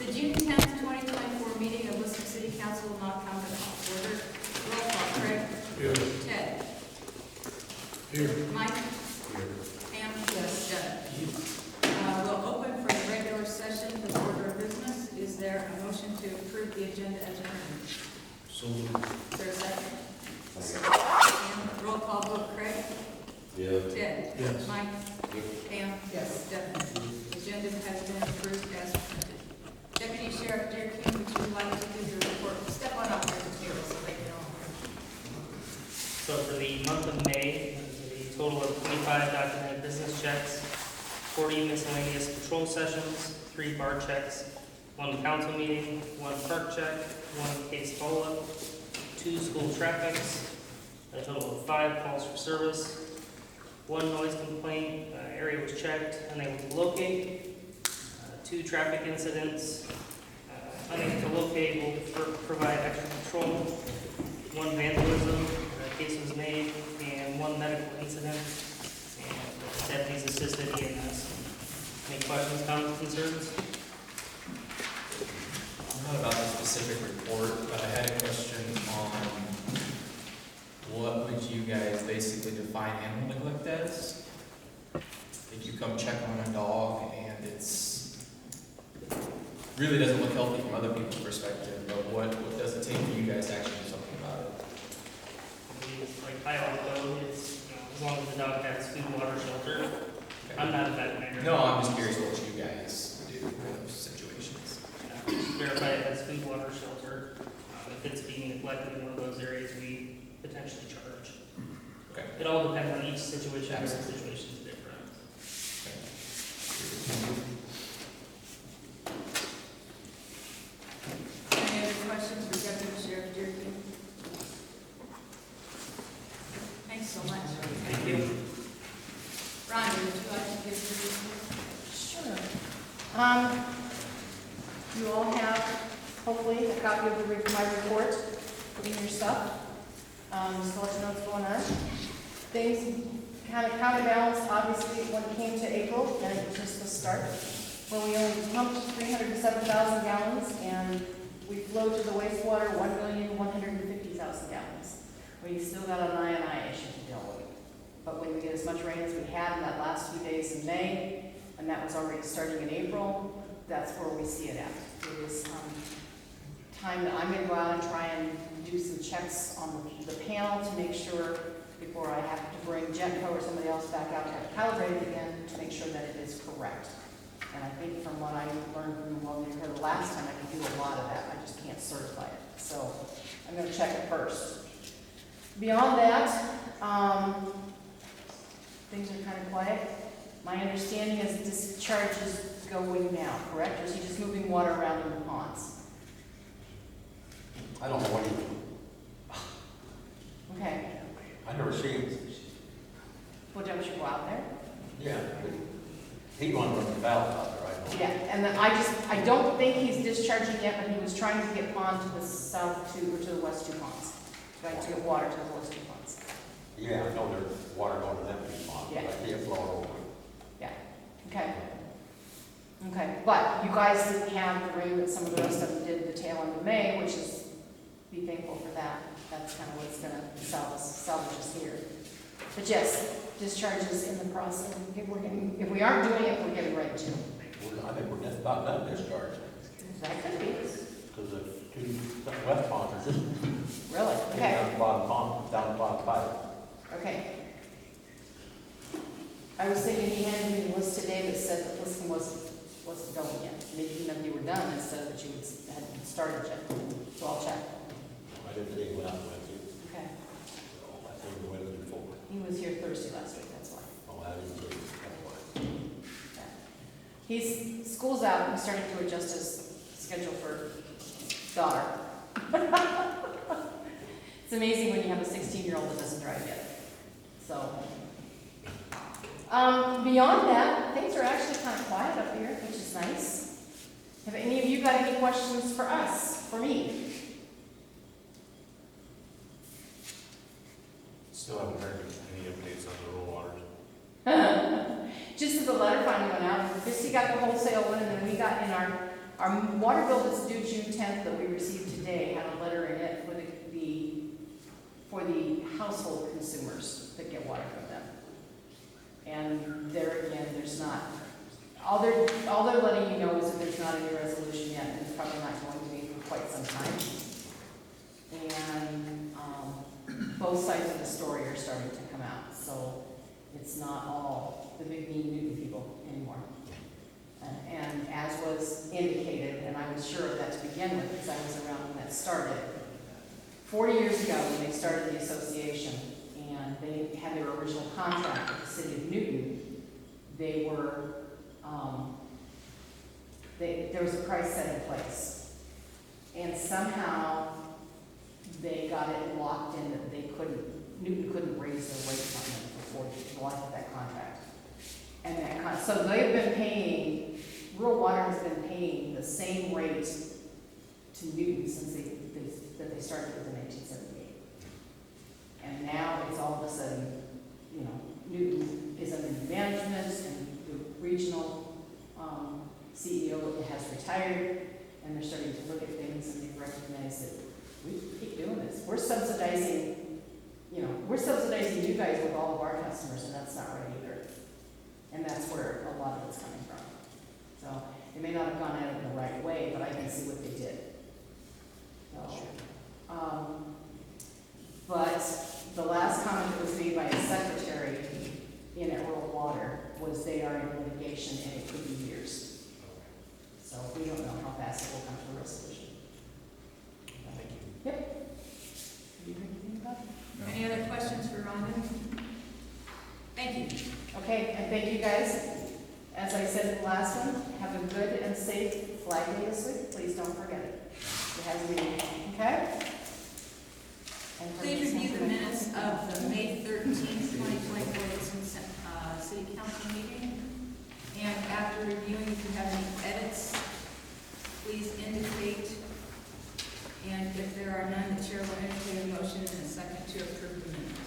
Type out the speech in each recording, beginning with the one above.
The June 10th, 2024 meeting of Liscomb City Council will not come to order. Roll call. Craig? Here. Ted? Here. Mike? Here. Pam? Yes. Deb? We'll open for the regular session with order of business. Is there a motion to approve the agenda as written? So moved. Is there a second? Pam? Roll call vote. Craig? Yeah. Ted? Yes. Mike? Pam? Yes. Deb? The agenda has been approved as printed. Deputy Sheriff Derek King, would you like to give your report? Step on up there to the table so they can all. So for the month of May, a total of 25 documented business checks, 40 miscellaneous patrol sessions, 3 bar checks, 1 council meeting, 1 park check, 1 case follow-up, 2 school traffics, a total of 5 calls for service, 1 noise complaint, area was checked, unable to locate, 2 traffic incidents, unable to locate, will provide extra patrol, 1 vandalism, case was made, and 1 medical incident, and deputies assisted EMS. Any questions, comments, concerns? Not about the specific report, but I had a question on what would you guys basically define animal neglect as? If you come check on a dog and it's really doesn't look healthy from other people's perspective, but what does it take for you guys to actually do something about it? Like Iowa code, it's, as long as the dog has food, water, shelter. I'm not a veterinarian. No, I'm just curious what you guys do in those situations. Verify it has food, water, shelter. If it's being neglected in one of those areas, we potentially charge. Okay. It all depends on each situation. Every situation is different. Any other questions for Deputy Sheriff Derek King? Thanks so much. Thank you. Rhonda, would you like to give your report? Sure. You all have, hopefully, a copy of my report in your stuff. Just to let you know what's going on. Things kind of counterbalanced, obviously, when it came to April, and it was just the start, where we only pumped 307,000 gallons, and we flowed to the wastewater 1,150,000 gallons. We still got an I issue to deal with. But when we get as much rain as we had in that last few days in May, and that was already starting in April, that's where we see it at. It is time that I'm going to go out and try and do some checks on the panel to make sure, before I have to bring Genco or somebody else back out to calibrate it again, to make sure that it is correct. And I think from what I learned from what we heard last time, I can do a lot of that. I just can't certify it. So I'm going to check it first. Beyond that, things are kind of quiet. My understanding is discharge is going now, correct? Or is he just moving water around in the ponds? I don't know what he, Okay. I never seen him. Well, don't you go out there? Yeah, but he wanted to run the valve out there, I know. Yeah, and then I don't think he's discharging yet, but he was trying to get pond to the south two, or to the west 2 ponds. Trying to get water to the west 2 ponds. Yeah, I know there's water going to them big ponds, but Yeah. I see it flowing over. Yeah, okay. Okay, but you guys didn't have the rain that some of the rest of them did the tail end of May, which is, be thankful for that. That's kind of what's gonna salvage us here. But yes, discharges in the process. If we aren't doing it, we're getting ready to. I think we're just about done discharging, That could be. because the 2 west ponds are just Really? Okay, down the bottom pond, down the bottom pipe. okay. I was thinking he handed me the list today that said that Liscomb wasn't going yet. Maybe even if you were done instead of that you hadn't started yet. So I'll check. I didn't see him last Wednesday, Okay. so I think the Wednesday before. He was here Thursday last week, that's why. Oh, I didn't see him, that's why. Yeah. School's out, he's starting to adjust his schedule for daughter. It's amazing when you have a 16-year-old that doesn't drive yet. So, beyond that, things are actually kind of quiet up here, which is nice. Have any of you got any questions for us, for me? Still haven't heard any updates on the rural waters. Just as the letter finally went out, Christy got the wholesale one, and then we got in our Our water bill that's due June 10th that we received today had a letter in it for the household consumers that get water from them. And there again, there's not, all they're letting you know is that there's not any resolution yet, and it's probably not going to be for quite some time. And both sides of the story are starting to come out, so it's not all the big mean Newton people anymore. And as was indicated, and I was sure of that to begin with because I was around when that started, 40 years ago when they started the association and they had their original contract with the city of Newton, they were, there was a price set in place. And somehow they got it locked in that Newton couldn't raise their rates on them before the life of that contract. And so they've been paying, rural water has been paying the same rate to Newton since they started it in 1878. And now it's all of a sudden, Newton is under new management and the regional CEO has retired, and they're starting to look at things and they recognize that we keep doing this. We're subsidizing you guys with all of our customers, and that's not right either. And that's where a lot of it's coming from. So they may not have gone at it in the right way, but I can see what they did. So, but the last comment that was made by a secretary in rural water was they are in litigation and it could be years. So we don't know how fast it will come to a resolution. Thank you. Yep. Do you think anything about it? Any other questions for Rhonda? Thank you. Okay, and thank you guys. As I said in the last one, have a good and safe Flag Day this week. Please don't forget it. It has a meeting, okay? And Please review the minutes of the May 13th, 2024 Liscomb City Council meeting. And after reviewing, if you have any edits, please indicate. And if there are none, the chair will entertain a motion in a second to approve the minutes.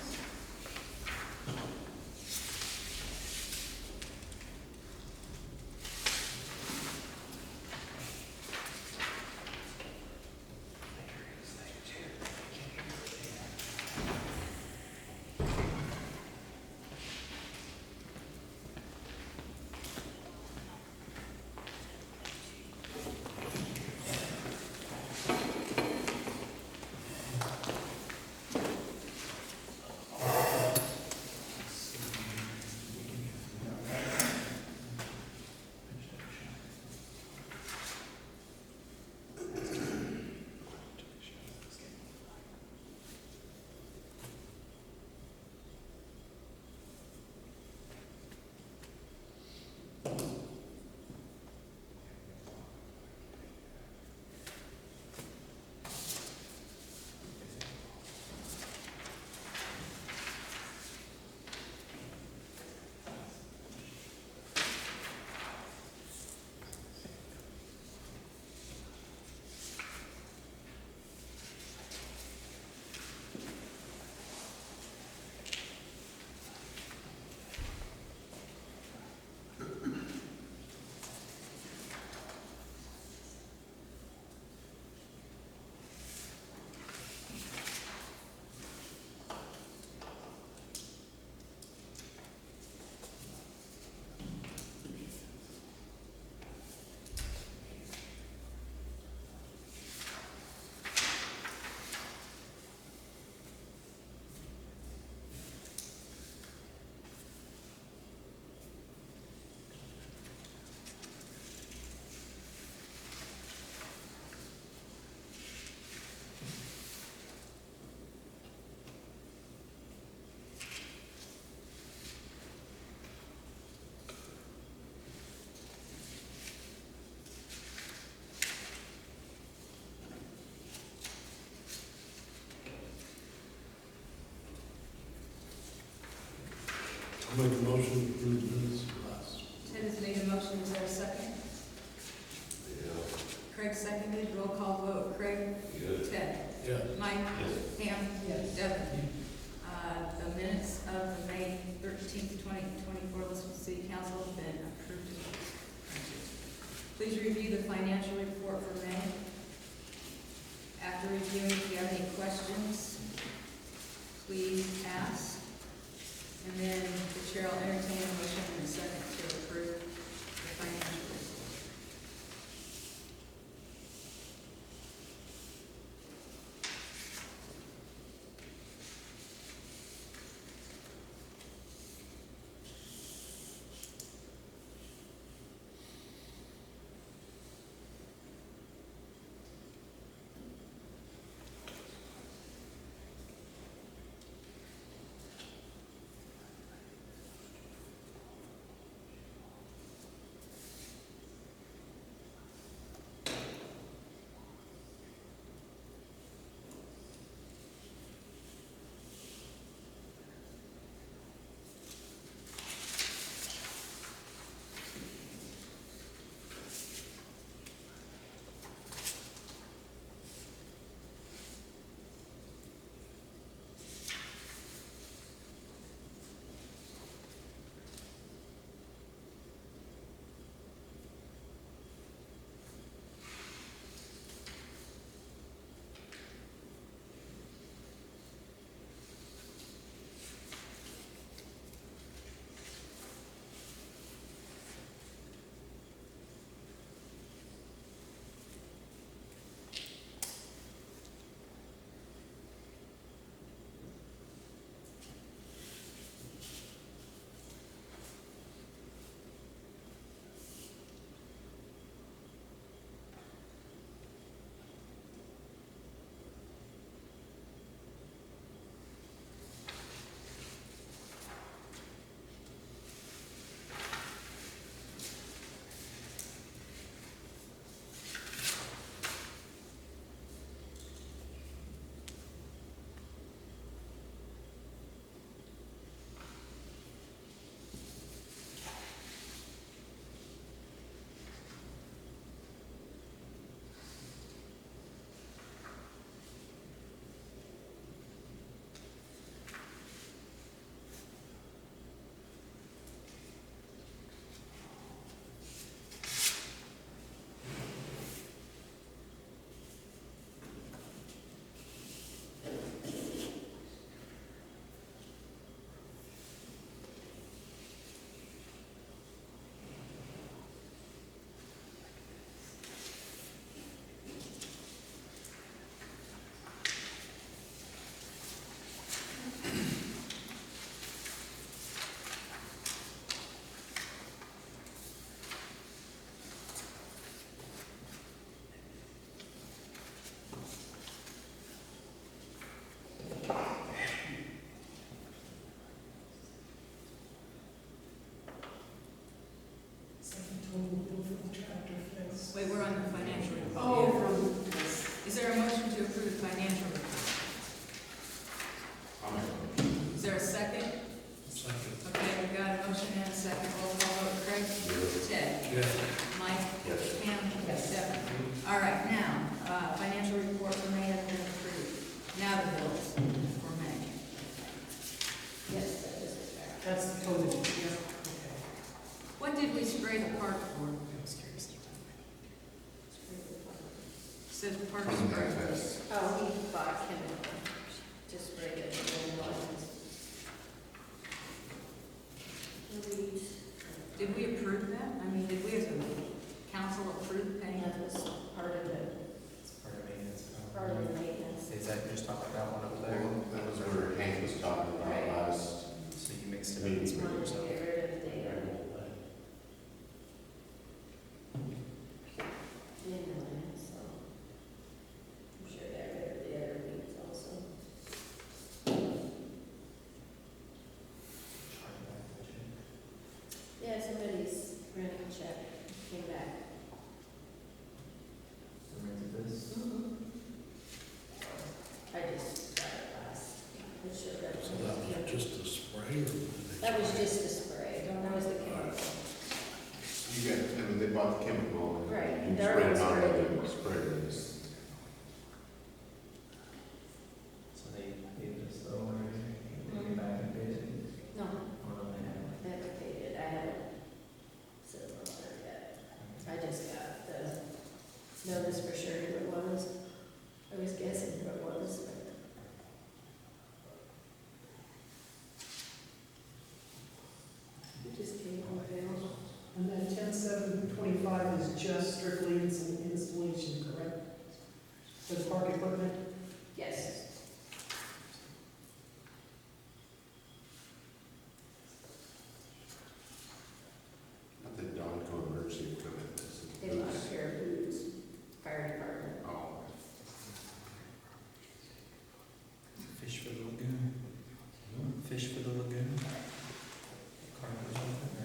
I'll make a motion to approve the minutes for last. Ted has made a motion. Is there a second? Yeah. Craig seconded. Roll call vote. Craig? Yes. Ted? Yes. Mike? Yes. Pam? Yes. Devin? The minutes of the May 13th, 2024 Liscomb City Council have been approved. Please review the financial report for May. After reviewing, if you have any questions, please ask. And then the chair will entertain a motion in a second to approve the financial report. Wait, we're on the financial report. Oh. Is there a motion to approve the financial report? I'll make a motion. Is there a second? Second. Okay, we've got a motion and a second. Roll call vote. Craig? Ted? Yes. Mike? Yes. Pam? Yes. Devin? All right, now, financial report for May has been approved. Now the bills for May. Yes, that is fair. That's the total, yeah, What did we spray the park for? Says park spray. Oh, he bought chemical, just spray it in lines. Did we approve that? I mean, did we as a council approve paying? That was part of the, It's part of maintenance. part of the maintenance. Is that just talking about one up there? That was where Hank was talking about last. So you mixed it up and sprayed Wanted to yourself. get rid of the, inland, so. I'm sure they got rid of the other weeds also. Yeah, somebody's running a check, came back. I just got it last, I'm sure that So that was just a spray or? did they That was spray? just a spray, that was the chemical. You got, I mean, they bought the chemical and Right, you they're sprayed it all on sprayed. and sprayed it. So they gave us the owner, they came back and paid it? No, Or no, they haven't? I haven't paid it, I haven't said about that yet. I just got know this for sure who it was. I was guessing who it was, but. It just came on mail. And then 10/7/25 is just strictly installation, correct? For the park equipment? Yes. I think Don called emergency equipment. They bought a pair of boots, fire department. Oh, Fish for the lagoon. Fish for the lagoon. Carnival or something,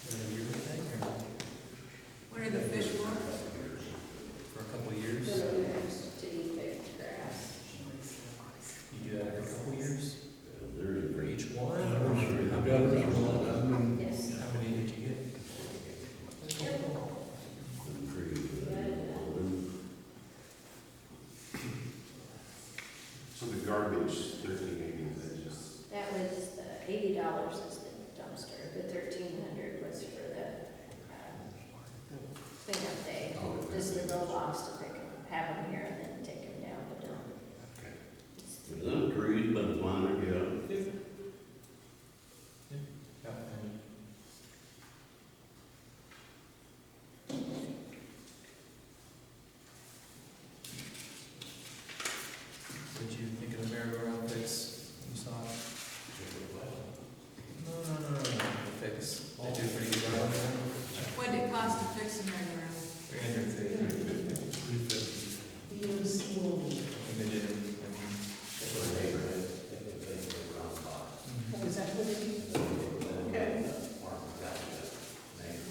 or a year thing, or What are the fish for? for a couple of years? The lagoons to eat the grass. You do that every couple of years? very, For each one? I've got it. Yes. How many did you get? So the garbage, $13.80, is that just? That was the $80 is the dumpster, the $1,300 was for the cleanup day. Oh, Just the roll-offs to pick them, have them here and then take them down the dump. Okay. It's- Them trees, but the one, yeah. Yeah, and what did you think of the merry-go-round fix? You saw it? No, the fix. They do a pretty good job. What did it cost to fix them around? EMC will, And they did it, I mean, oh, is that what it is? Okay.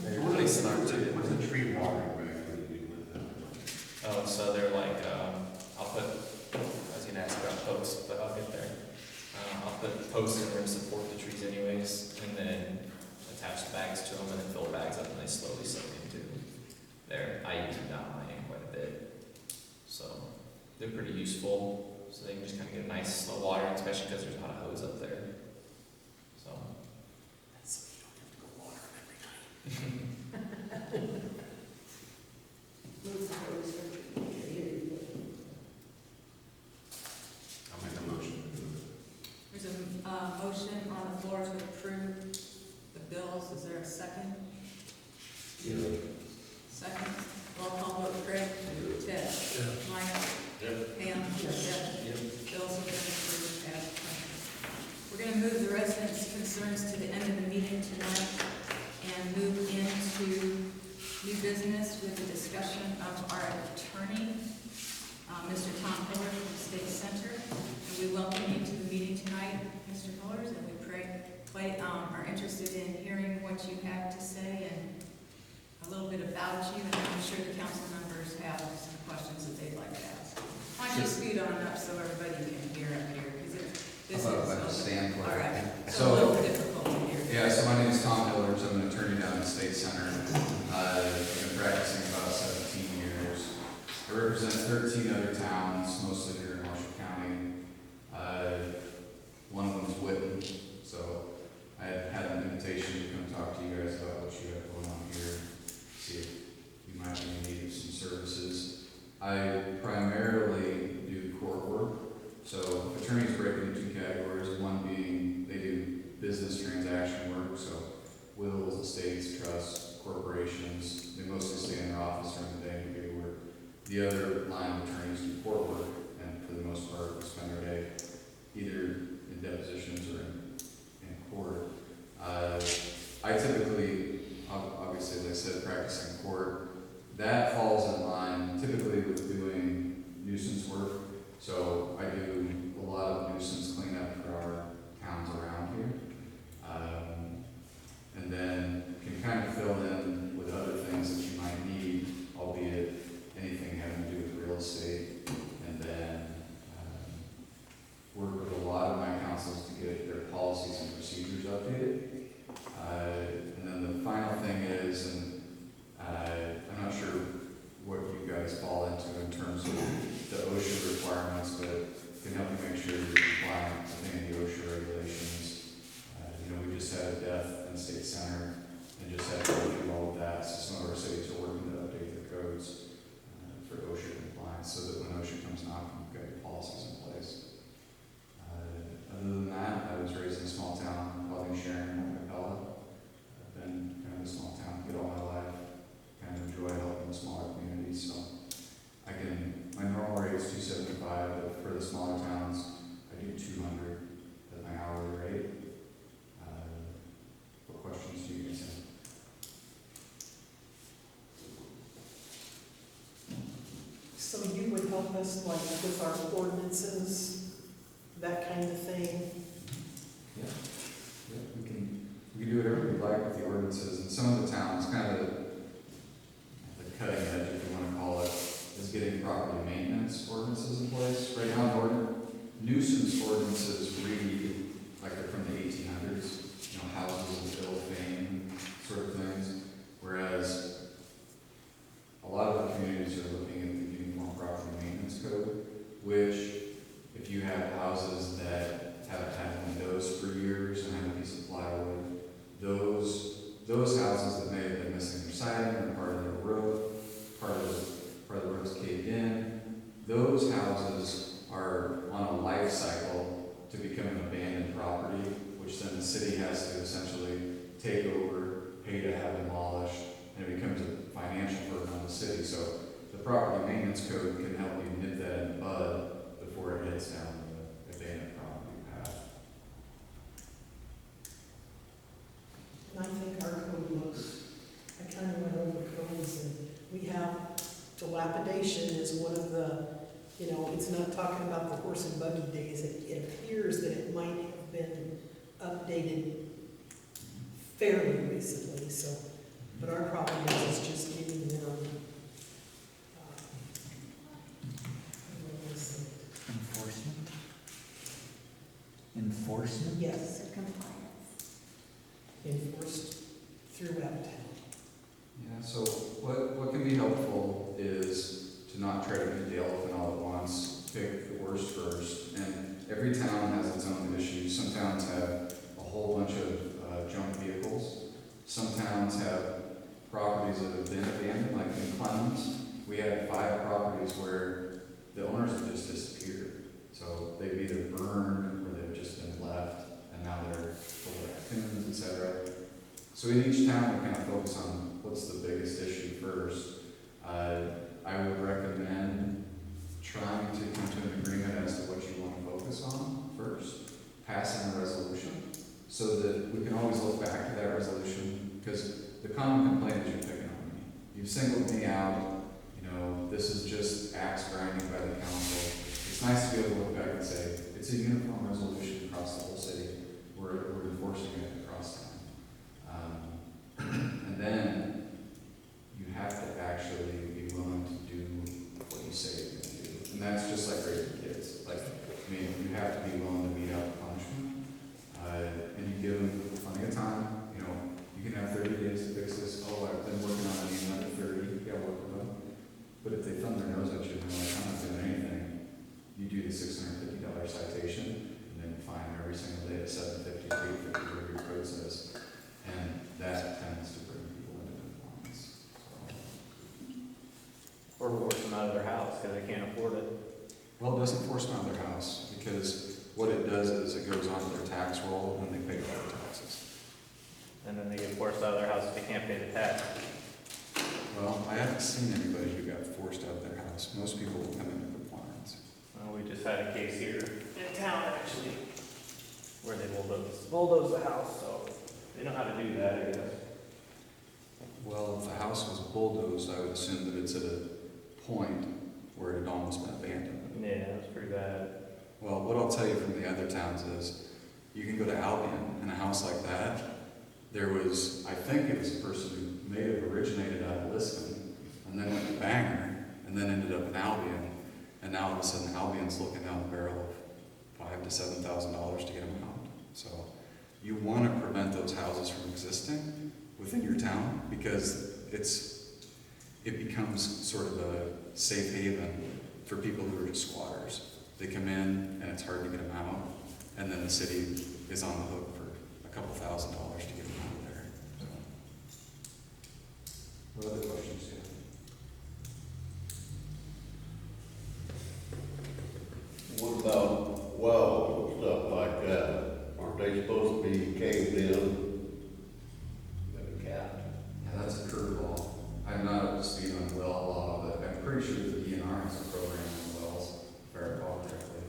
they're really smart too. What's the tree watering bag when you do with that? Oh, so they're like, I'll put, I was gonna ask about posts, but I'll get there. I'll put posts in there to support the trees anyways, and then attach the bags to them, and then fill the bags up, and they slowly soak into there. I use them down my hand quite a bit. So, they're pretty useful, so they can just kind of get a nice slow watering, especially because there's not a hose up there. So. Move the hose from tree. I'll make a motion. There's a motion on the floor to approve the bills. Is there a second? Second. Roll call vote, Craig? Ted? Mike? Pam? Deb? Bills have been approved as printed. We're going to move the residents' concerns to the end of the meeting tonight and move into new business with the discussion of our attorney, Mr. Tom Hillard from the State Center. And we welcome you to the meeting tonight, Mr. Hillard, and we are interested in hearing what you have to say and a little bit about you, and I'm sure the council members have some questions that they'd like to ask. Why don't you scoot on up so everybody can hear up here, because this is. How about if I just stand for it? All right, it's a So- little difficult to hear. Yeah, so my name is Tom Hillers. I'm an attorney down in the State Center. I've been practicing about 17 years. I represent 13 other towns, mostly here in Marshall County. One of them is Whitten, so I had an invitation to come talk to you guys about what you have going on here, see if you might be in need of some services. I primarily do court work, so attorneys break into two categories, one being they do business transaction work, so wills, estates, trusts, corporations. They mostly stay in their office during the day and do work. The other line of attorneys do court work, and for the most part, we spend our day either in depositions or in court. I typically, obviously, as I said, practice in court. That falls in line typically with doing nuisance work. So I do a lot of nuisance cleanup for our towns around here. And then can kind of fill in with other things that you might need, albeit anything having to do with real estate. And then work with a lot of my councils to get their policies and procedures updated. And then the final thing is, and I'm not sure what you guys fall into in terms of the OSHA requirements, but can help you make sure you're compliant with any of the OSHA regulations. We just had a death in the State Center and just had to go through all of that. So some of our cities are working to update their codes. smaller towns, I do 200 as my hourly rate. What questions do you guys have? So you would help us like with our ordinances, that kind of thing? Yeah, we can do whatever we like with the ordinances, and some of the towns, kind of the cutting edge, if you want to call it, is getting property maintenance ordinances in place. Right now, nuisance ordinances read like they're from the 1800s, houses of ill fame, sort of things, whereas a lot of the communities are looking at the Uniform Property Maintenance Code, which, if you have houses that haven't had windows for years and have a piece of plywood, those houses that may have been missing their siding or part of their roof, part of the roof's caved in, those houses are on a life cycle to become an abandoned property, which then the city has to essentially take over, pay to have demolished, and it becomes a financial burden on the city. So the property maintenance code can help you nip that in the bud before it heads down the abandoned property path. And I think our code looks, I kind of went over codes, and we have dilapidation is one of the, it's not talking about the horse and buggy days. It appears that it might have been updated fairly recently, so, but our problem is just getting them, Enforcement? yes, Compliance. enforced throughout town. Yeah, so what can be helpful is to not try to hit the elephant all at once, pick the worst first, and every town has its own issues. Some towns have a whole bunch of junk vehicles. Some towns have properties that have been abandoned, like in Clemens. We had 5 properties where the owners have just disappeared. So they've either burned or they've just been left, and now they're full of raccoons, etc. So in each town, we kind of focus on what's the biggest issue first. I would recommend trying to come to an agreement as to what you want to focus on first, passing a resolution, so that we can always look back to that resolution, because the common complaint is you're picking on me. You've singled me out, this is just axe grinding by the council. It's nice to be able to look back and say, it's a uniform resolution across the whole city. We're enforcing it across town. And then you have to actually be willing to do what you say you're going to do. And that's just like raising kids. You have to be willing to mete out the punishment. And you give them plenty of time. You can have 30 days to fix this. Oh, I've been working on it another 30. You got to work with them. But if they thumb their nose at you and they're like, I'm not doing anything, you do the $650 citation, and then fine them every single day at $750, $850, whatever your code says. And that tends to bring people into compliance. Or force them out of their house because they can't afford it. Well, it doesn't force them out of their house, because what it does is it goes onto their tax roll and they pay all their taxes. And then they get forced out of their house if they can't pay the tax. Well, I haven't seen anybody who got forced out of their house. Most people will come into compliance. Well, we just had a case here in town, actually, where they bulldozed the house, so they know how to do that, I guess. Well, if the house was bulldozed, I would assume that it's at a point where it had almost been abandoned. Yeah, that's pretty bad. Well, what I'll tell you from the other towns is, you can go to Albion, and a house like that, there was, I think it was a person who may have originated out of Liscomb, and then went to Bangor, and then ended up in Albion, and now all of a sudden Albion's looking down the barrel of $5,000 to $7,000 to get them out. So you want to prevent those houses from existing within your town, because it becomes sort of a safe haven for people who are just squatters. They come in and it's hard to get them out, and then the city is on the hook for a couple $1,000 to get them out of there. So, what other questions do you have? What about wells and stuff like that? Aren't they supposed to be caved in? Maybe capped? Yeah, that's a curveball. I'm not up to speed on well law, but I'm pretty sure the DNR has a program on wells, if I recall correctly.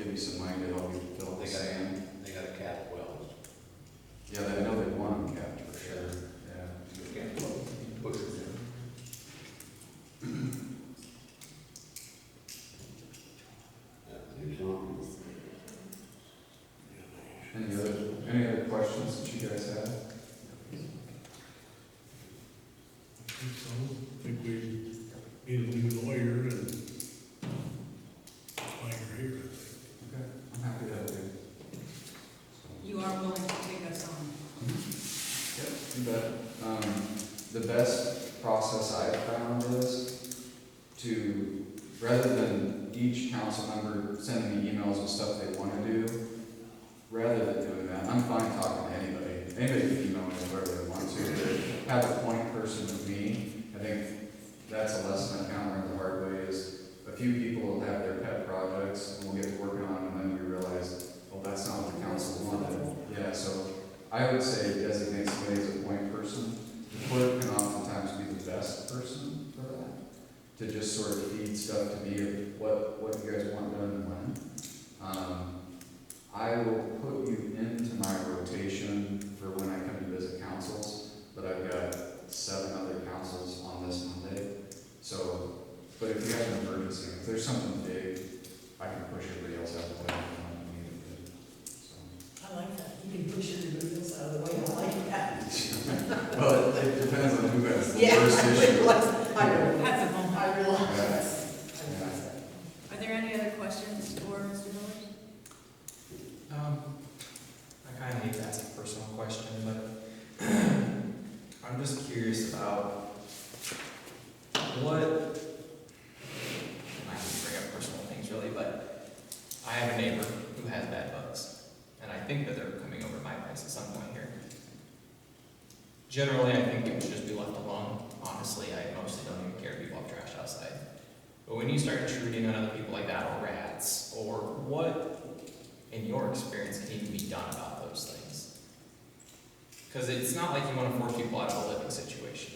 give you some money to help you fill the sand. They got a cap wells. Yeah, I know they want them capped for sure, yeah. You can't push it in. Yeah, do something. Any other questions that you guys have? I think we need a new lawyer and while you're here, I think. Okay, I'm happy to help you. You are willing to take us on? Yep, you bet. The best process I've found is to, rather than each council member sending me emails with stuff they want to do, rather than doing that, I'm fine talking to anybody. Anybody can email me wherever they want to, but have a point person with me. I think that's a lesson I found the hard way is a few people will have their pet projects and we'll get to working on them and then we realize, well, that's not what the council wanted. Yeah, so I would say designate somebody as a point person. The clerk can oftentimes be the best person for that, to just sort of feed stuff to me of what you guys want done and when. I will put you into my rotation for when I come to visit councils, but I've got 7 other councils on this Monday. So, but if you have an emergency, if there's something big, I can push everybody else out of the way. So. I like that. You can push everybody else out of the way. I like that. Well, it depends on who has the Yeah, worst I issue. realize, I That's a moment. realize. Yeah. I realize that. Are there any other questions for Mr. Miller? I kind of hate to ask a personal question, but I'm just curious about what, I can bring up personal things really, but I have a neighbor who has bed bugs, and I think that they're coming over my place at some point here. Generally, I think it should just be left alone. Honestly, I mostly don't even care if people have trash outside. But when you start intruding on other people like that, or rats, or what, in your experience, can even be done about those things? Because it's not like you want to force people out of a living situation.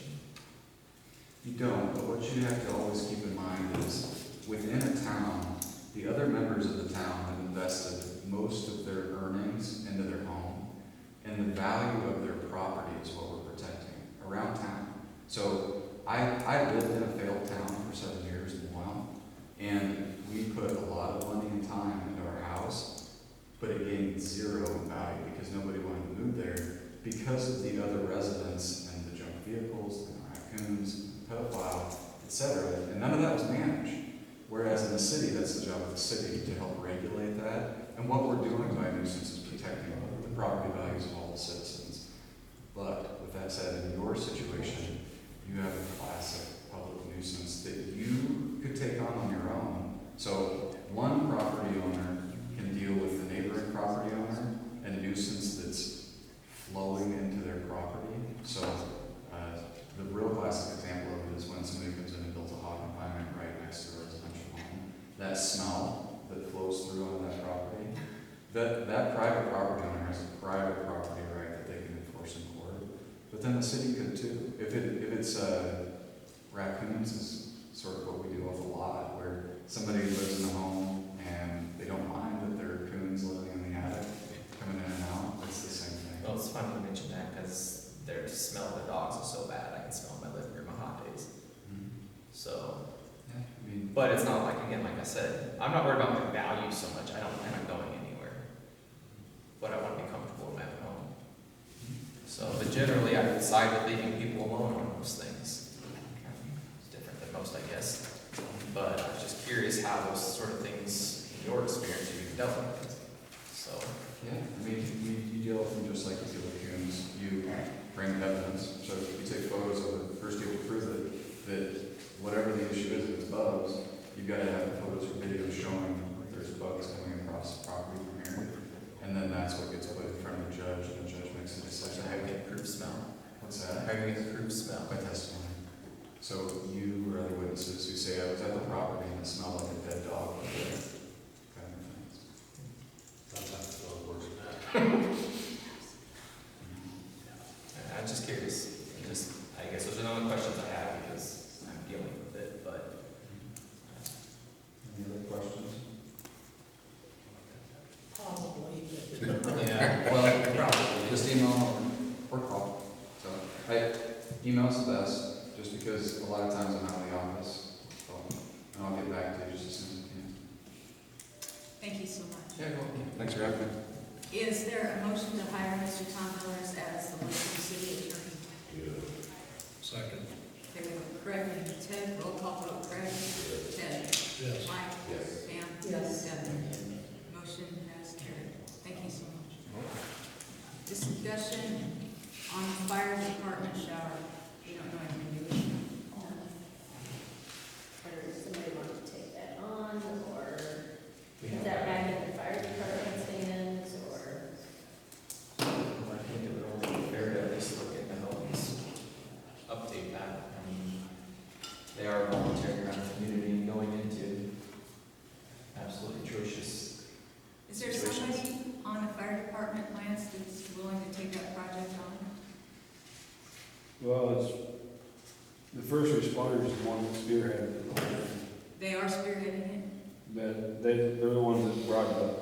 You don't, but what you have to always keep in mind is, within a town, the other members of the town have invested most of their earnings into their home, and the value of their property is what we're protecting around town. So I lived in a failed town for 7 years in Liscomb, and we put a lot of money and time into our house, but it gained 0 in value because nobody wanted to move there because of the other residents and the junk vehicles and raccoons, pedophile, etc. And none of that was managed. Whereas in the city, that's the job of the city to help regulate that. And what we're doing by nuisance is protecting the property values of all the citizens. But with that said, in your situation, you have a classic public nuisance that you could take on your own. So one property owner can deal with the neighboring property owner and nuisance that's flowing into their property. So the real classic example of it is when somebody comes in and builds a hog confinement right next to a residential home. That smell that flows through on that property, that private property owner has a private property right that they can enforce in court. But then the city could too. If it's raccoons is sort of what we deal with a lot, where somebody lives in a home and they don't mind that there are coons living in the attic, coming in and out. It's the same thing. Well, it's funny you mention that because their smell of their dogs is so bad, I can smell my living room on hot days. So, Yeah, I mean, but it's not like, again, like I said, I'm not worried about my value so much. I don't plan on going anywhere. But I want to be comfortable in my own home. So, but generally, I would side with leaving people alone on those things. It's different than most, I guess. But I was just curious how those sort of things, in your experience, you've dealt with. So, yeah, I mean, you deal with them just like you deal with coons. You bring evidence. So if you take photos of it, first you have to prove that whatever the issue is, if it's bugs, you've got to have photos or videos showing there's bugs coming across the property from here. And then that's what gets put in front of the judge, and the judge makes a decision. how do you get proof smell? What's that? How do you get proof smell? By testimony. So you or other witnesses who say, I was at the property and it smelled like a dead dog. Kind of things. Sometimes it's a little worse than that. I'm just curious. I guess those are the only questions I have because I'm dealing with it, but. Any other questions? times I'm out of the office, so, and I'll get back to you just as soon as I can. Thank you so much. Yeah, well, thanks for having me. Is there a motion to hire Mr. Tom Millers as the Liscomb City Attorney? Yeah. Second. Okay, we have Craig and Ted, roll call vote, Craig, Ted, Yes. Mike, Yes. Pam, Yes. Devin. Motion has carried. Thank you so much. Discussion on the fire department shower. We don't know anything, do we? Or does somebody want to take that on, or We is have that back in the fire department's hands, or? I think it would only be fair to at least look into help us update that. I mean, they are volunteering around the community and going into absolutely atrocious. Is there Situations. somebody on the fire department, Lance, that's willing to take that project on? Well, it's, the first responders is the one that spearheaded the whole thing. They are spearheading it? But they're the ones that brought it up.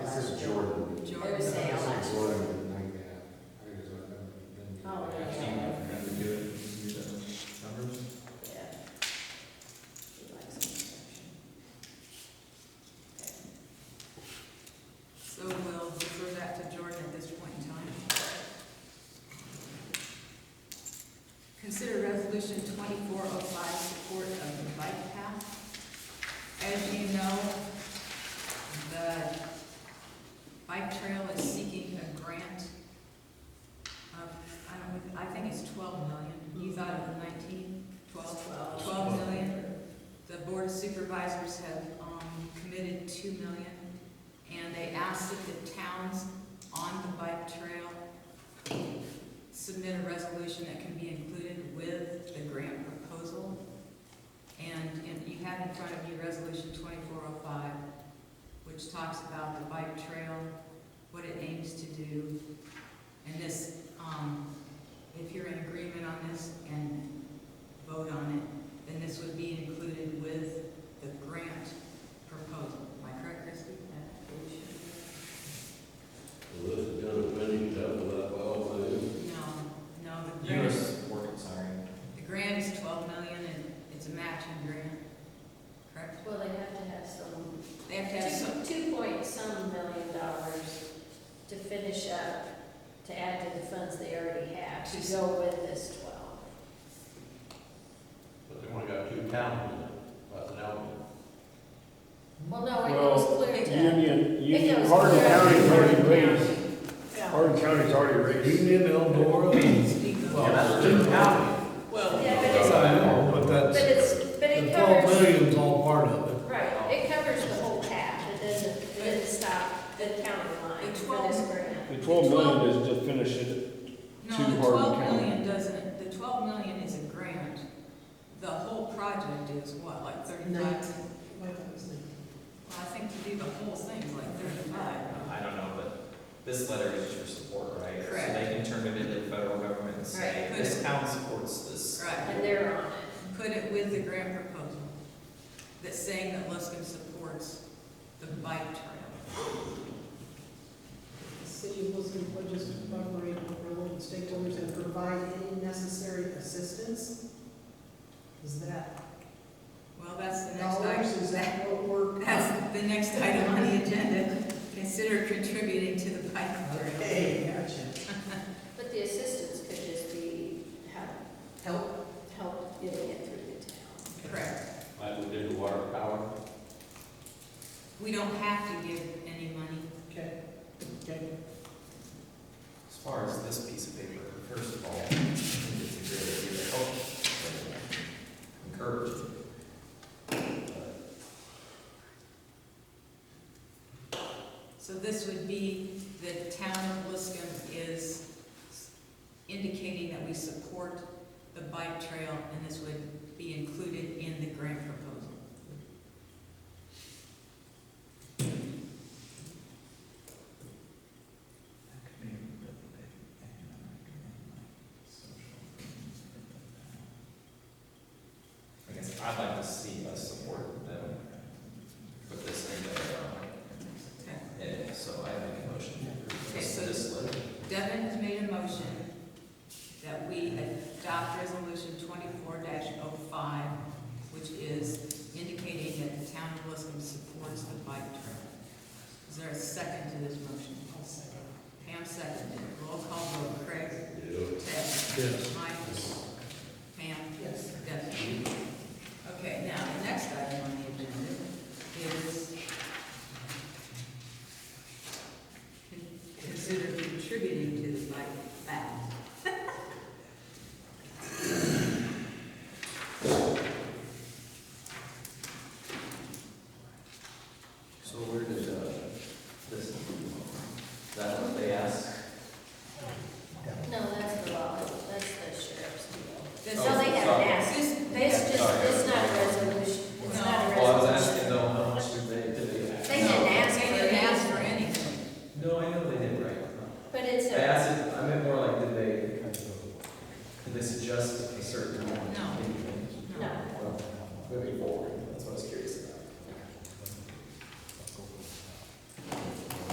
This is Jordan. They Jordan. would say, I'll ask. Jordan, like that. Oh, Actually, yeah. have to do it, use the numbers. Yeah. She likes construction. So we'll defer that to Jordan at this point in time. Consider resolution 2405, support of the bike path. As you know, the bike trail is seeking a grant of, I think it's 12 million. You thought it was 19, 12 million. The board of supervisors have committed 2 million, and they asked that the towns on the bike trail submit a resolution that can be included with the grant proposal. And you have in front of you resolution 2405, which talks about the bike trail, what it aims to do. And this, if you're in agreement on this and vote on it, then this would be included with the grant proposal. Am I correct, Christie? So this is gonna finish up with that well, No, the grant, Working, sorry. the grant is 12 million and it's a matching grant, correct? Well, they have to have some, They have to have some, 2 point some million dollars to finish up, to add to the funds they already have, to go with this 12. but they only got 2 towns in it, that's an element. Well, no, it Well, goes clear to. Union, goes Hardin clear County's to already Hardin raised, County. Yeah. Hardin County's already raised. Union, Eldora, speak up. Well, that's 2 counties. Well, Yeah, but yes, it's, I know, but but that's, it's, but the it 12 covers, million's all part of it. right, it covers the whole path, it doesn't stop the county line The for this grant. The 12 million is to finish it. No, to the Hardin 12 County. million doesn't, the 12 million is a grant. The whole project is what, like 35? 19. Well, Well, that was 19. I think to do the whole thing is like 35. I don't know, but this letter is just for support, right? Correct. So they can turn it into the federal government and say, Right. this town supports this. Right. And they're on it. Put it with the grant proposal that's saying that Liscomb supports the bike trail. The city of Liscomb pledges to cooperate with relevant stakeholders and provide any necessary assistance. Is that Well, that's the next dollars? item. Is that what we're? That's the next item on the agenda. Consider contributing to the bike trail. Okay, gotcha. But the assistance could just be Help. help getting it through the town. Correct. Like we did the water power. We don't have to give any money. Okay. Okay. As far as this piece of paper, first of all, I think it's a great idea to help, encourage. So this would be, the town of Liscomb is indicating that we support the bike trail, and this would be included in the grant proposal. I guess I'd like to see us support them with this thing that they're on. Okay. Yeah, so I make a motion to approve Okay, this, so- this letter. Devin has made a motion that we adopt resolution 24-05 second to this motion? I'll second. Pam seconded. Roll call vote. Craig? Yeah. Ted? Yes. Mike? Pam? Yes. Debbie? Okay, now, the next item on the agenda is consider contributing to the bike path. So where did, this, is that what they asked? No, that's the law, that's the sheriff's deal. This- No, they haven't asked. This- they It's have- just, it's not a resolution, it's not a Well, I was resolution. asking though, how much did they ask? They didn't ask They for didn't ask for anything. anything. No, I know they did, right? But it's I a, asked it, I meant more like, did they suggest a certain amount? No. no, Well, moving forward, that's what I was curious about.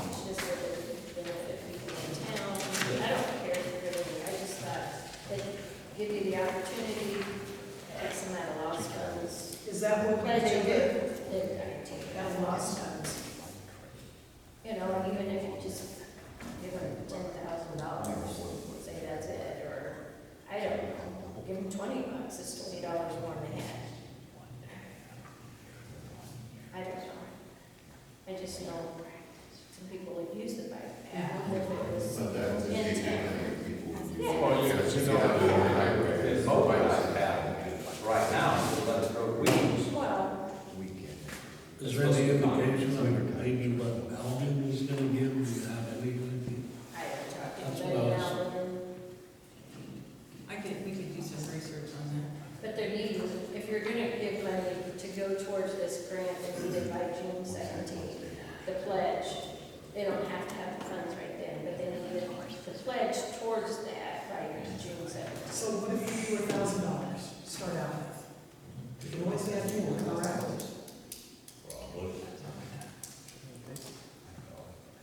it's just for the benefit people in town. I don't care if you're gonna, I just thought they'd give you the opportunity to get some out of lost funds. Is that what we Pledge did? They take it out of lost funds. You know, even if you just give them $10,000, say that's it, or, I don't know, give them $20, it's $20 more than they had. I don't know. I just know some people would use the bike path if it was But that's in if you town. have people. Yeah. Well, you know, It's not- it's motorized path, right now, so let it go. Well, Is there any indication of maybe what Belgium is gonna give? Do you have any idea? I haven't talked That's to what anybody I was- now, We could do some research on that. but they're needing, if you're gonna give money to go towards this grant, they need it by June 17th. The pledge, they don't have to have the funds right then, but they need it, the pledge towards that by June 17th. So what if we do $1,000, start out with? You can always add more, correct?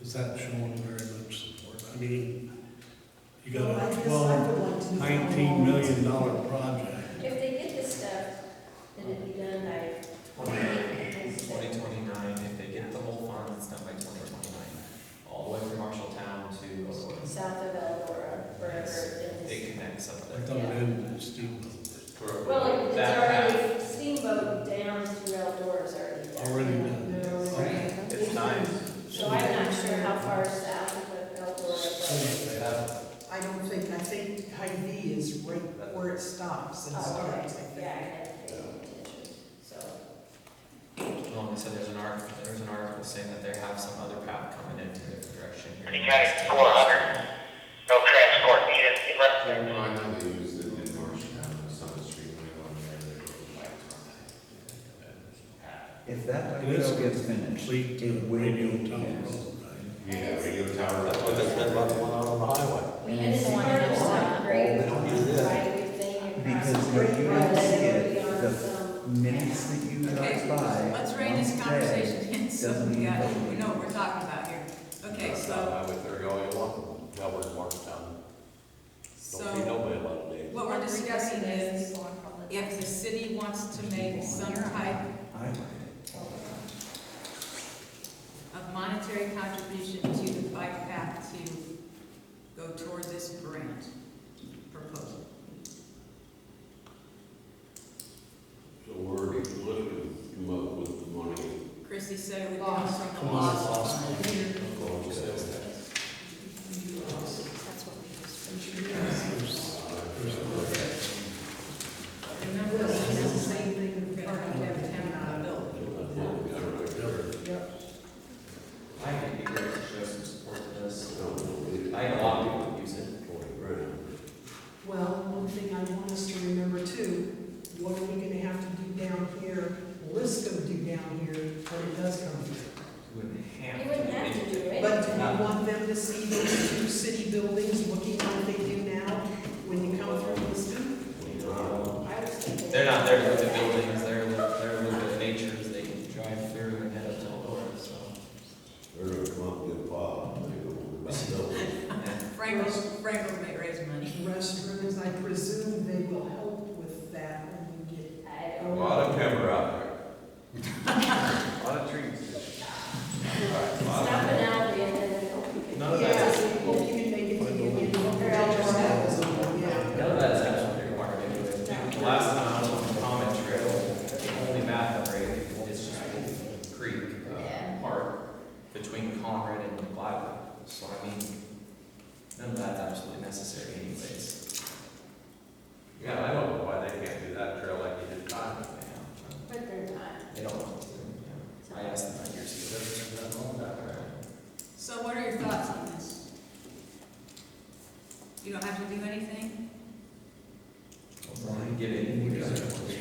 Is that showing very much support? I mean, you Well, got I a guess I $12, would like to know how $19 long million it's- project. If they get this stuff, then it'd be done by 2029, if they get the whole fund, it's done by 2029. All the way from Marshalltown to Aurora. south of Eldora, wherever it It is. connects up I there. thought it ended steamboat. Well, it's That already, steamboat down to Eldora is already done. Already done. No, It's time. So I'm not sure how far south of Eldora it They have, I don't think, I think Hy-Vee is right where it stops and goes. Oh, okay, starts, I think. yeah, I hadn't paid attention, so. Well, like I said, there's an article saying that they have some other path coming in a different direction here. Pretty tight, 400. No transport needed. I know they use it in Marshalltown, on Summit Street, when they go in there, they go bikes on If that It is trail gets finished, complete it will radio be tower used. road, right? that. Yeah, radio tower. that's what they said about the one out on the highway. I mean, it's part of some great right of thing across Because the what street, you rather don't than see it be it, on the some. minutes that you Okay, drive by. let's rein this one conversation day in, so doesn't we got, mean we know what we're talking about here. Okay, so, Highway 30, all you want, that was Marshalltown. Don't see so nobody a lot of days. what we're discussing is if the city wants to make some type I- of monetary contribution to the bike path to go toward this grant proposal. So we're looking to come up with the money. Chrissy said it would come from the lost fund. That's what we use. Remember, that's the same thing we're gonna have to have a town built. I think it'd be great to show some support to this. I know a lot of people would use it. Well, one thing I want us to remember too, what are we gonna have to do down here, Liscomb do down here when it does come here? You wouldn't have to. You wouldn't have to do it. But do we want them to see those two city buildings looking like they do now when you come through Liscomb? I was thinking. They're not there to look at buildings, they're looking at nature as they drive through and head up to Eldora, so. They're gonna come up with a file, they go about building. Frank will make raise money. Restrooms, I presume they will help with that when we get. I A don't know. lot of timber out there. A lot of trees. Stopping out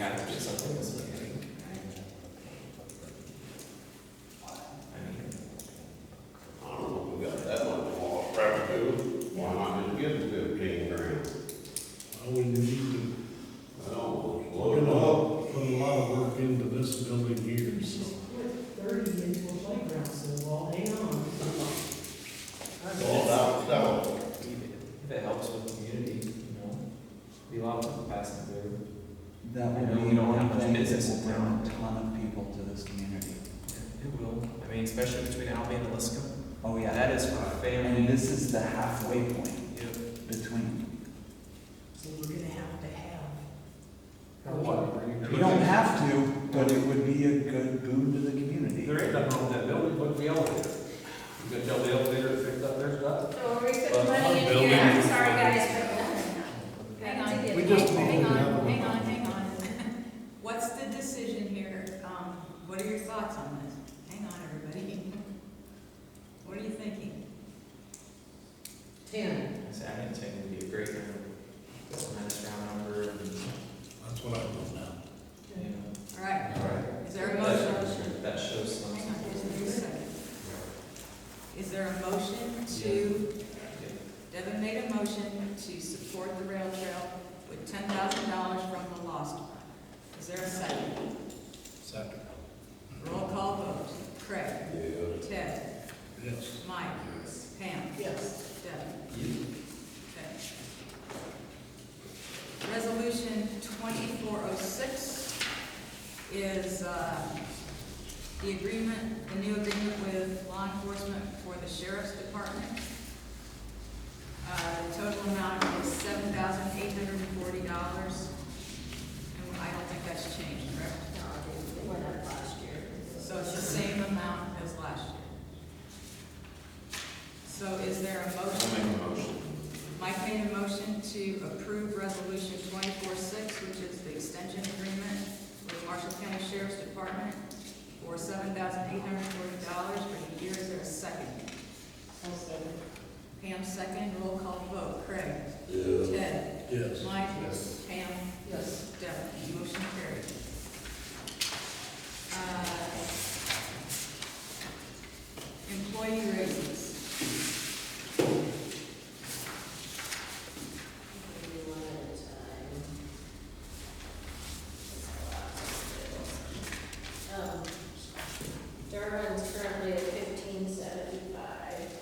have to do something this week. I mean, I don't know if we got that much more revenue, why not just give them 15 grand? I would need to Well, let's put load it up. a lot of work into this building here, so. Put 30 into a playground, so, well, hang on. All out, so. if it helps with the community, you know, be a lot of people passing through. That I know will we be don't have one much thing that business will in bring town. a ton of people to this community. It will. I mean, especially between Albion and Liscomb. Oh, yeah. That is for And family. this is the halfway point Yep. between. So we're gonna have to have. You don't have to, but it would be a good boon to the community. There ain't nothing wrong with that building, but the elevator. You gonna tell the elevator to fix up their stuff? So are we putting Well, money in building here? I'm is- sorry, guys. Hang on, We just need hang to on, have a- hang on, hang on. What's the decision here? What are your thoughts on this? Hang on, everybody. What are you thinking? 10. I say, I think 10 would be a great number. That's a nice round number. And, That's what I want now. you know, All right, all right. is there a motion? That shows some. Hang on, just a second. Is there a motion to, Devin made a motion to support the rail trail with $10,000 from the lost fund. Is there a second? Second. Roll call vote. Craig? Yeah. Ted? Yes. Mike? Pam? Yes. Devin? Okay. Resolution 2406 is the agreement, the new agreement with law enforcement for the sheriff's department. The total amount is $7,840, and I don't think that's changed, correct? No, it went up last year. So it's the same amount as last year. So is there a motion? I'll make a motion. Mike made a motion to approve resolution 2406, which is the extension agreement with Marshall County Sheriff's Department for $7,840 for the year. Is there a second? I'll second. Pam second, roll call vote. Craig? Yeah. Ted? Yes. Mike? Yes. Pam? Yes. Devin? Motion carried. Employee raises. Maybe one at a time. Durham's currently at 1575.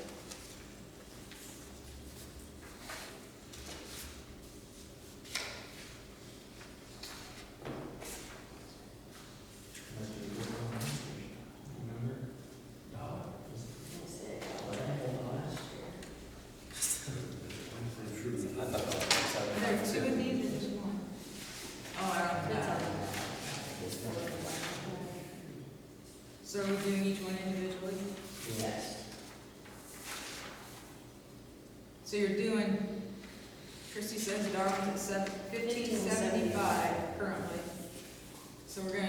Remember? I said, last year. I thought that was Are there two of these or just one? Oh, I don't That's all. know. So are we doing each one individually? Yes. So you're doing, Christie says Darwin's at 1575 currently. So you're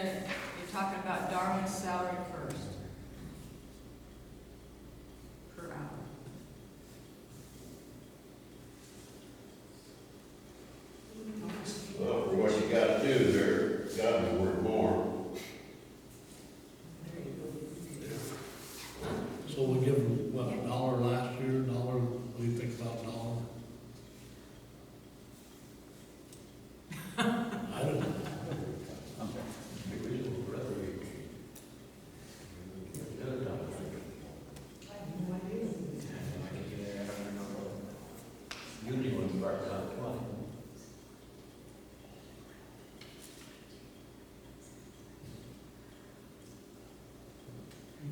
talking about Darwin's salary first. Per hour. Well, for what you gotta do there, gotta be worth more. So we give them, what, $1 last year, $1, what do you think about $1? I don't know. I have no idea. Usually when it starts out 20.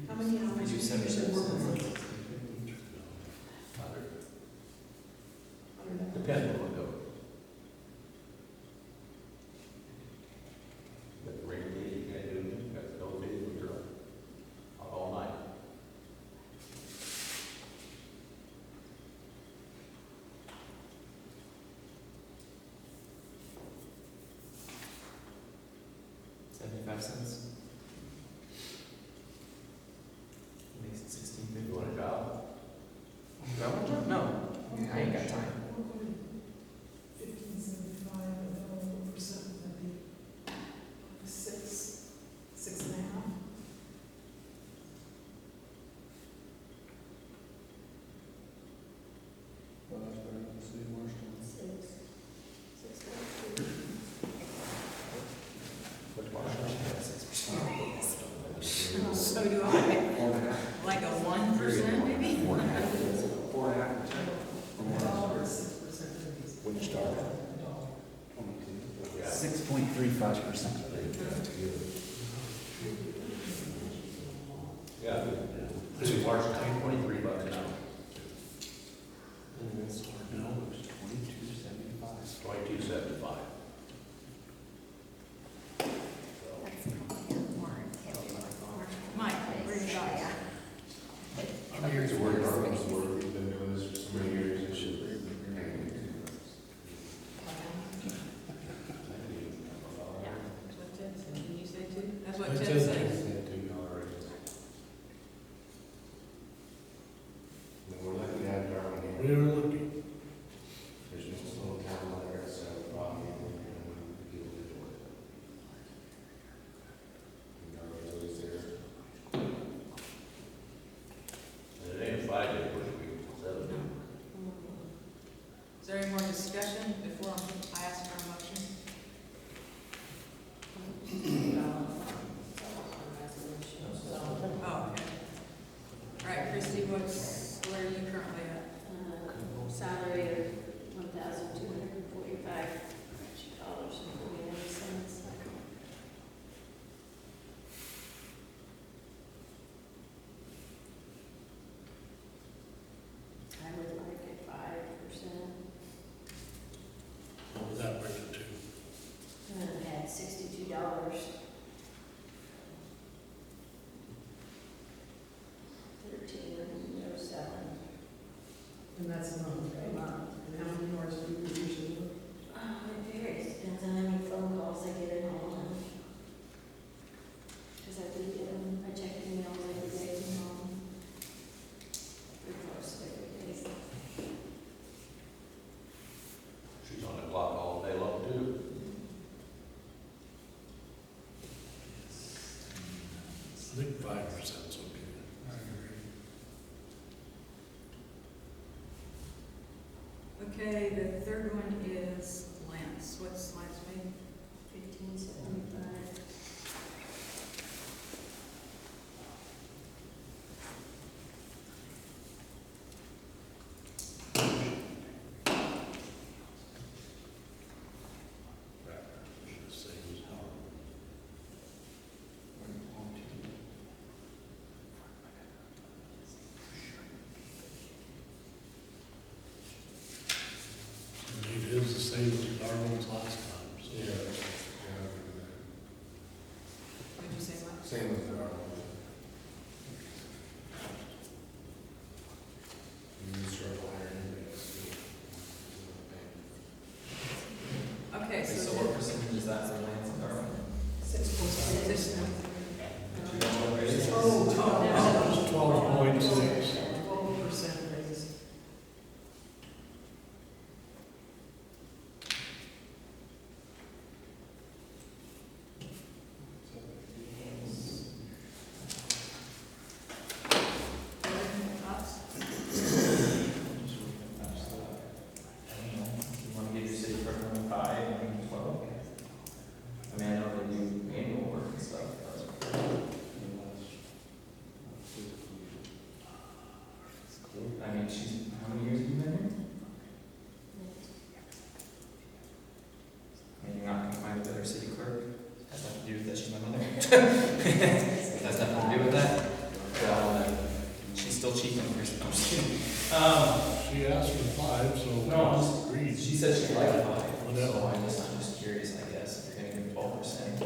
How many hours? We do you 76 usually work a month? cents. Depends on what it goes. Got the rainy days, you can't do anything, got those days when you're out all night. $0.75. Makes it 16.50. You want a job? Do I want a job? No. I ain't got time. 1575, what percent would that be? So do I. Like a 1% maybe? 6.35%. Yeah. This is March 23 bucks now. No, it was 22.75. 22.75. Mike, where you got it? I think it's a word Darwin's worth. We've been doing this for so many years. It should. That's what Ted said. Didn't you say two? That's what I Ted said said. We're lucky to have Darwin here. We are looking. There's just a little town like us, so probably people live with it. And Darwin's always there. And it ain't 5 day work week, 7 day. Is there any more discussion before I ask for a motion? Oh, okay. All right, Christie, where are you currently at? Salary of $1,245.49. I would like it 5%. What would that bring it to? And I had $62. $13.07. And that's a month, right? And how many hours do you usually work? It varies, depends on how many phone calls I get at home. Because I do get them, I check emails every day from home. Pretty close every day. She's on the clock all day long too. I think 5% is okay. Okay, the third one is Lance. What's Lance made? $15.75. Same as Howard. It is the same as Darwin's last time, so. Yeah. What'd you say, Mike? Same as Darwin. You struggle hiring Okay, So so what percentage is that for Lance and Darwin? 6.6. It's 12.6. 12% raise. Thoughts? You want to give your city clerk number 5 and 12? I mean, I know they do manual work and stuff, but. I mean, she's, how many years have you been here? I mean, you're not confined with her city clerk? Has nothing to do with that, she's my mother. Has nothing to do with that? Well, she's still cheating on her, I'm just kidding. She asked for 5, so. No, I'm just- agreed. She said she'd like 5, Whatever. so I'm just curious, I guess, if you're gonna give 12%. I'm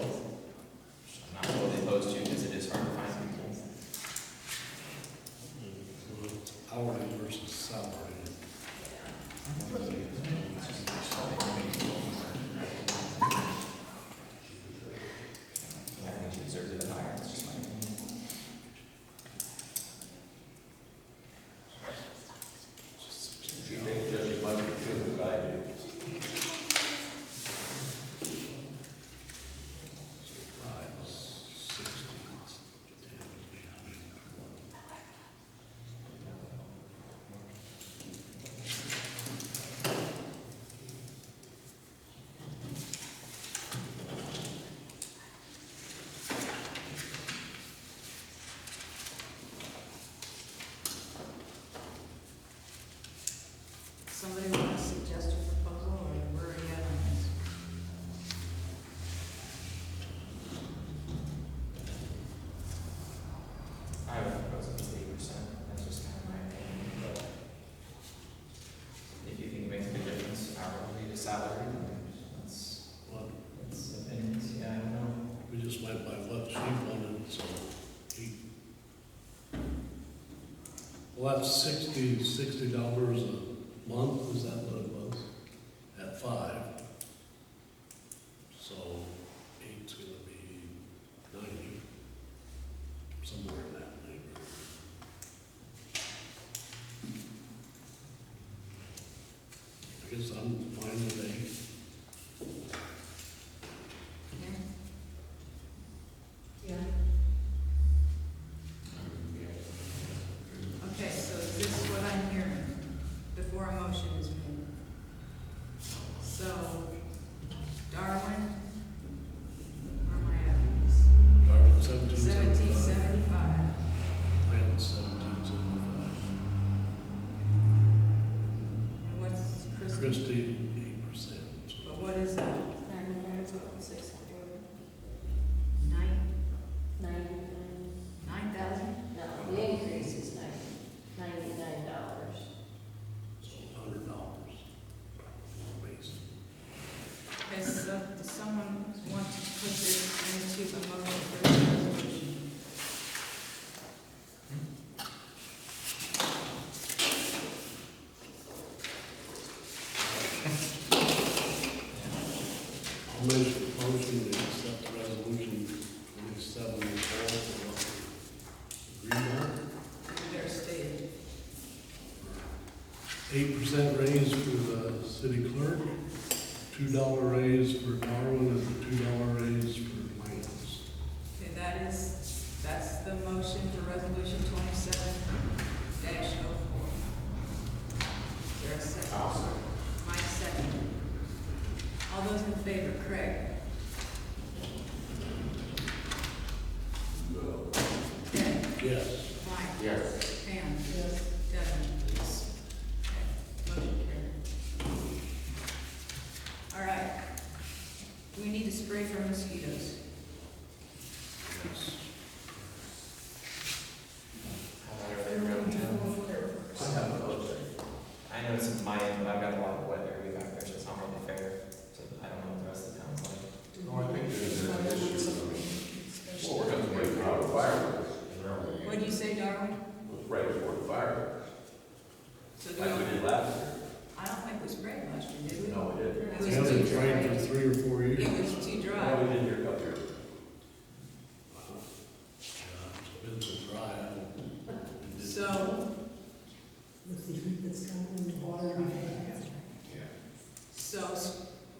not totally opposed to, because it is hard to find people. Hourly versus salary. I think she deserves it higher, it's just my opinion. She takes just as much as I do. just went by what she wanted, so he. Well, that's $60 a month, is that what it was? At 5. So 8's gonna be 90, somewhere in that neighborhood. I guess I'm fine with 8. Yeah. Okay, so is this what I'm hearing before a motion is made? So, Darwin, where am I at? Darwin, 1775. Plan 1775. And what's Christie? Christie, 8%. But what is that? 9,600. Nine, 99. 9,000? No, the increase is $99. So $100 base. Okay, so does someone want to put this into a motion for this resolution? I'll make a motion to accept resolution 27 for what we agreed on. They're stated. 8% raise for the city clerk, $2 raise for Darwin, and a $2 raise for Lance. Okay, that's the motion for resolution 27-04. Is there a second? My second. All those in favor, Craig? Ted? Yes. Mike? Yes. Pam? Yes. Devin? Yes. Okay, motion carried. All right. Do we need to spray for mosquitoes? Yes. How about everybody around town? I know it's my end, but I've got a lot of wet area back there, so it's not really fair. So I don't know what the rest of the town's like. No, I think there's an issue. Well, we're gonna wait for our fireworks. What'd you say, Darwin? Let's wait for the fireworks, So do like we did last year. I don't think we sprayed last year, did we? No, we didn't. It We was haven't too tried dry. for 3 or 4 years. It was too No, dry. we didn't here up here. Yeah, it's been so dry, I don't. So, With the heat that's coming in the water, we have.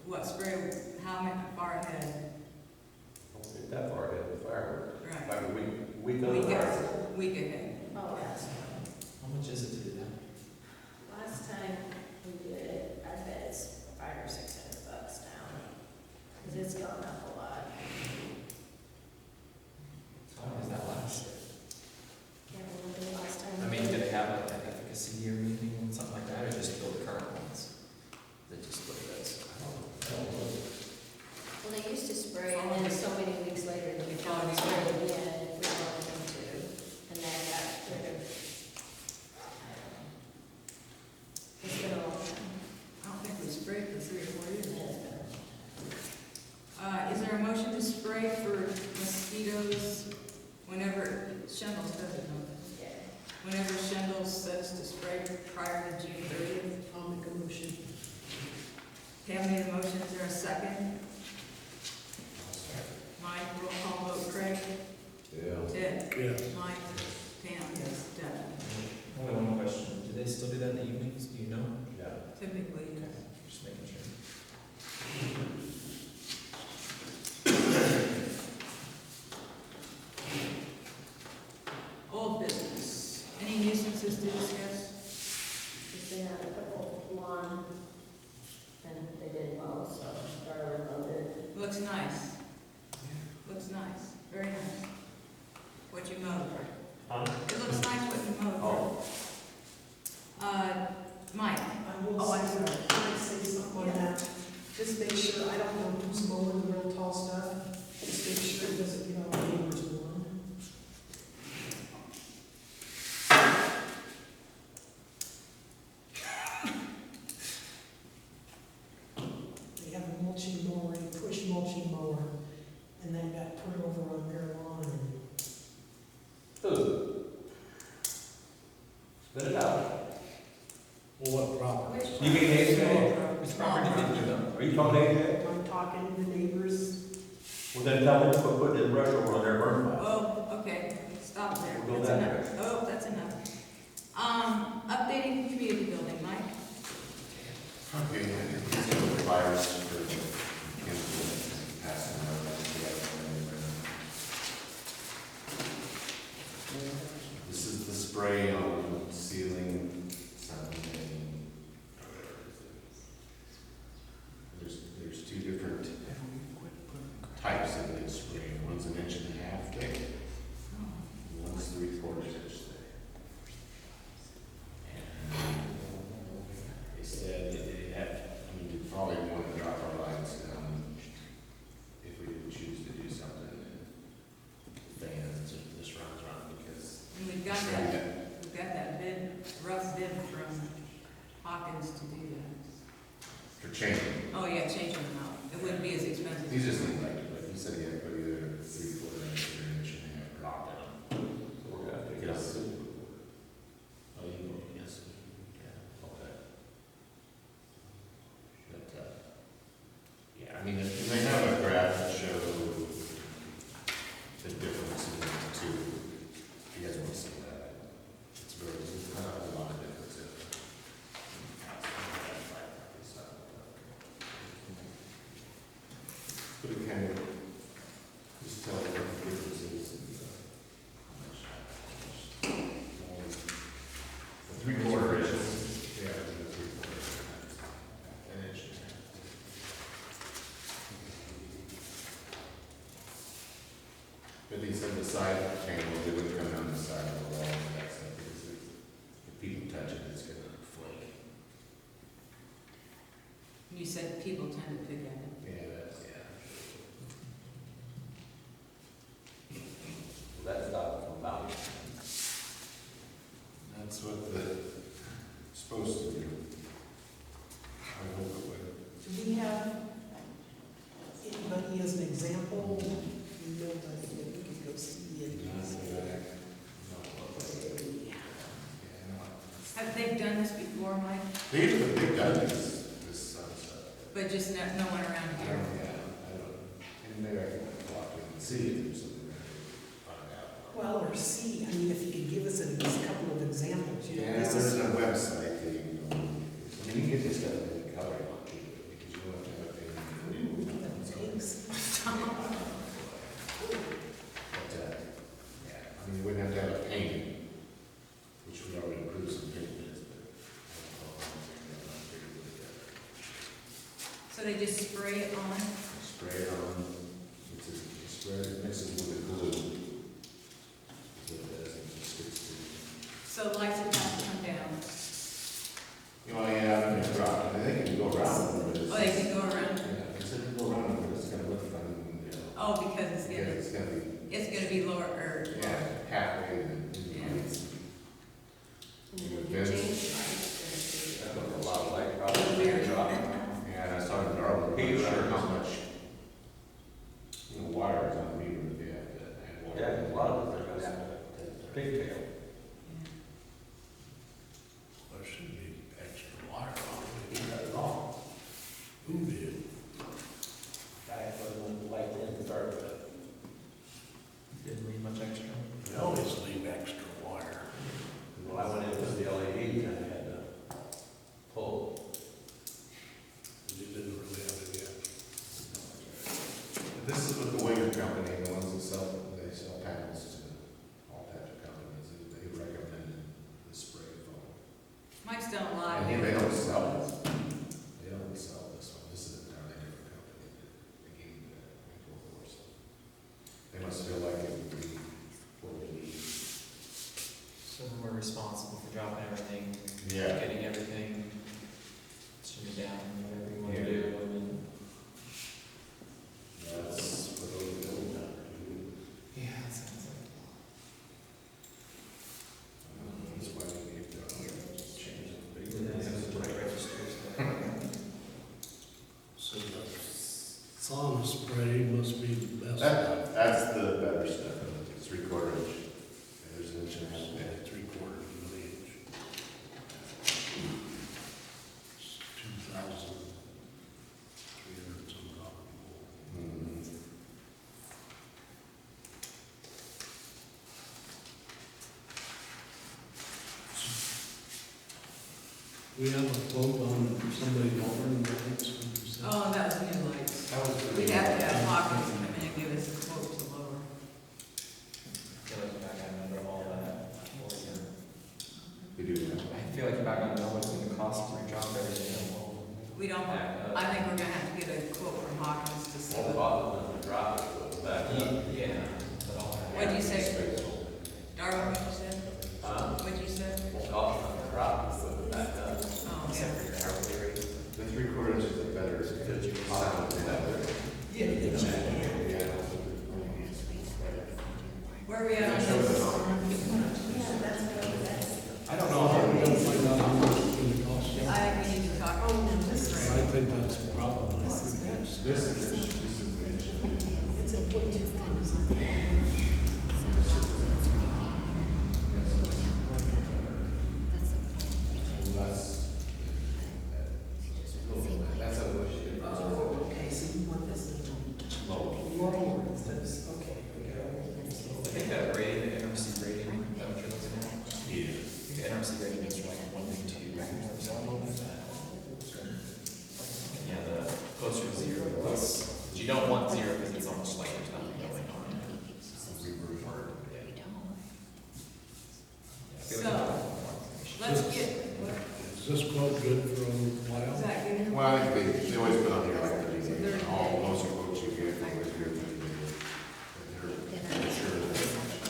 what, spray, how many, far ahead? Don't get that far ahead of the fireworks. Right. Like a week of the Week fireworks. ahead. Week ahead. Oh, yes. How much is it to do that? Last time we did it, I bet it's $500 or $600 down. Because it's gone up a lot. How long does that last? Can't remember the last time. I we mean, did do it. they have like an efficacy or anything on something like that, or just build the current ones? They just what it is. Well, they used to spray, and then so many weeks later, they would come and spray again if we wanted them to. And then got rid of, I don't know. It's been a long time. I don't think we sprayed for 3 or 4 years. Yeah, it's been a long time. Is there a motion to spray for mosquitoes whenever, Shendels does it, don't it? Yeah. Whenever Shendels says to spray prior to June 30th? I'll make a motion. Pam made a motion, is there a second? Mike, roll call vote, Craig? Yeah. Ted? Yes. Mike? Pam, yes, Devin. Only one more question. Do they still do that in the evenings? Do you know? Yeah. Typically, Okay, just making sure. old business. Any nuisances to discuss? Just been out a couple lawn, and they did well, so Darwin loved it. Looks nice. Looks nice, very nice. What you mowed. Huh? It looks nice what you mowed. Oh. Mike? I will Oh, I'm say, sorry. can I say something on that? Just make sure, I don't know who's mowing the real tall stuff, just make sure it doesn't get on the neighbor's lawn. They have a mulching mower, a push mulching mower, and then got put Well, then tell them to quit putting it in brush over on their burn pile. Oh, okay, stop there. We'll go That's that enough. Oh, that's enough. Updating community building, Mike? Okay, these are the flyers for chemical passing around together. This is the spray on ceiling, something. There's two different types of this spray. One's an inch and a half thick, and one's 3/4 inch thick. They said that they have, I mean, we probably want to drop our lights down if we didn't choose to do something, and fans, if this runs on, because. And we've got that bid, rough bid from Hawkins to do that. For changing. Oh, yeah, changing them out. It wouldn't be as expensive. These just need like he said he had to put either 3/4 inch or an inch and a half drop in them. So we're gonna have to Get get up. a suit. Oh, you go, yes, yeah, okay. But, yeah, I mean, if they have a graph that shows the difference in the two. If you guys want to see that, it's very, it's not a lot of difference in it. But it kind of just tell what the difference is in the 3/4 inches. Yeah, the 3/4 an inch and a half. But he said the side panels, they wouldn't come down the side of the wall and that stuff, because if people touch it, it's gonna flake. You said people tend to pick at it. Yeah, that's, yeah. That's not from Maui. That's what the, supposed to do. I hope it would. Do we have anybody as an example? You know, I think we could go see it. Have they done this before, Mike? They've done this stuff. But just no one around I here? don't, yeah, I don't, and maybe I can walk in and see if there's something there to find out. Well, or see, I mean, if you could give us a couple of examples, you know, Yeah, this there's is. a website that you can go on. I mean, you get this stuff in color on people, because you don't have to have it in. Thanks. But, yeah, I mean, you wouldn't have to have it painted, which would already improve some paint bits, but I don't know how they're not very good at that. So they just spray it on? Spray it on, it's a, spray it, mixes with the glue. So it doesn't just sticks to. So lights would have to come down? You know, yeah, and it's dropped, and they can go around, but it's. Oh, they can go around? Yeah, because if you go around, but it's gonna look funny, you know. Oh, because it's Because gonna, it's gonna be, lower, or. yeah, halfway and. Yeah. You change lights, That was a lot of light, probably, bigger drop. Yeah, and I was talking to Darla, I'm not sure how much, you know, wire is on the meter, if they have to add wire. Yeah, a lot of it, they're gonna pigtail. There should be extra wire on He got it all. it. Who did? Guy put the light in to start with. Didn't leave much extra. They always leave extra wire. When I went in with the LED, I had to pull. You didn't really have any extra. But this is with the Winger Company, the ones that sell, they sell panels to all types of companies, and they recommended the spray foam. Mike's done a lot. And they don't sell this. They don't sell this one. This is an entirely different company that they gave me the info for. So they must feel like it would be what we need. So then we're responsible for dropping everything, Yeah. getting everything, shutting down, whatever you want to Yeah. do, and then. That's what those buildings are. Yeah, that sounds like. That's why we need to change it. So the sauna spray must be the best. That's the better stuff. It's 3/4 inch. And there's an inch and a half there. 3/4 of an inch. It's 2,300 some dollars. Mm-hmm. We have a quote on somebody lowering the rates. Oh, that was new lights. That was We have to have Hawkins come in and give us a quote to lower. I feel like you're not gonna remember all that. We do that. I feel like you're not gonna know what's gonna cost to drop everything. We don't, I think we're gonna have to get a quote from Hawkins to see what. Yeah. What'd you say? Darwin, what'd you say? What'd you say? Oh, Except for yeah. your hourly rate. The 3/4 inches is better, because you can sound it that way. Where are we at on Show this? I don't know We're how gonna find out how much it's gonna cost. I think we need to talk. I think that's a problem. This is It's important to that's a wish. okay, so you want this lower instead of, okay. I think that rating, the NRC rating, that what you're looking at? Yeah. I think the NRC rating is like 1 to 2 records. Yeah, the closer to 0 the less. But you don't want 0 because it's almost like there's nothing going on. So, let's get, Is this quote good for a while? is that good? Well, I think they always put on here like 30 days, all, most of what you get, they always do 30 days. They're sure.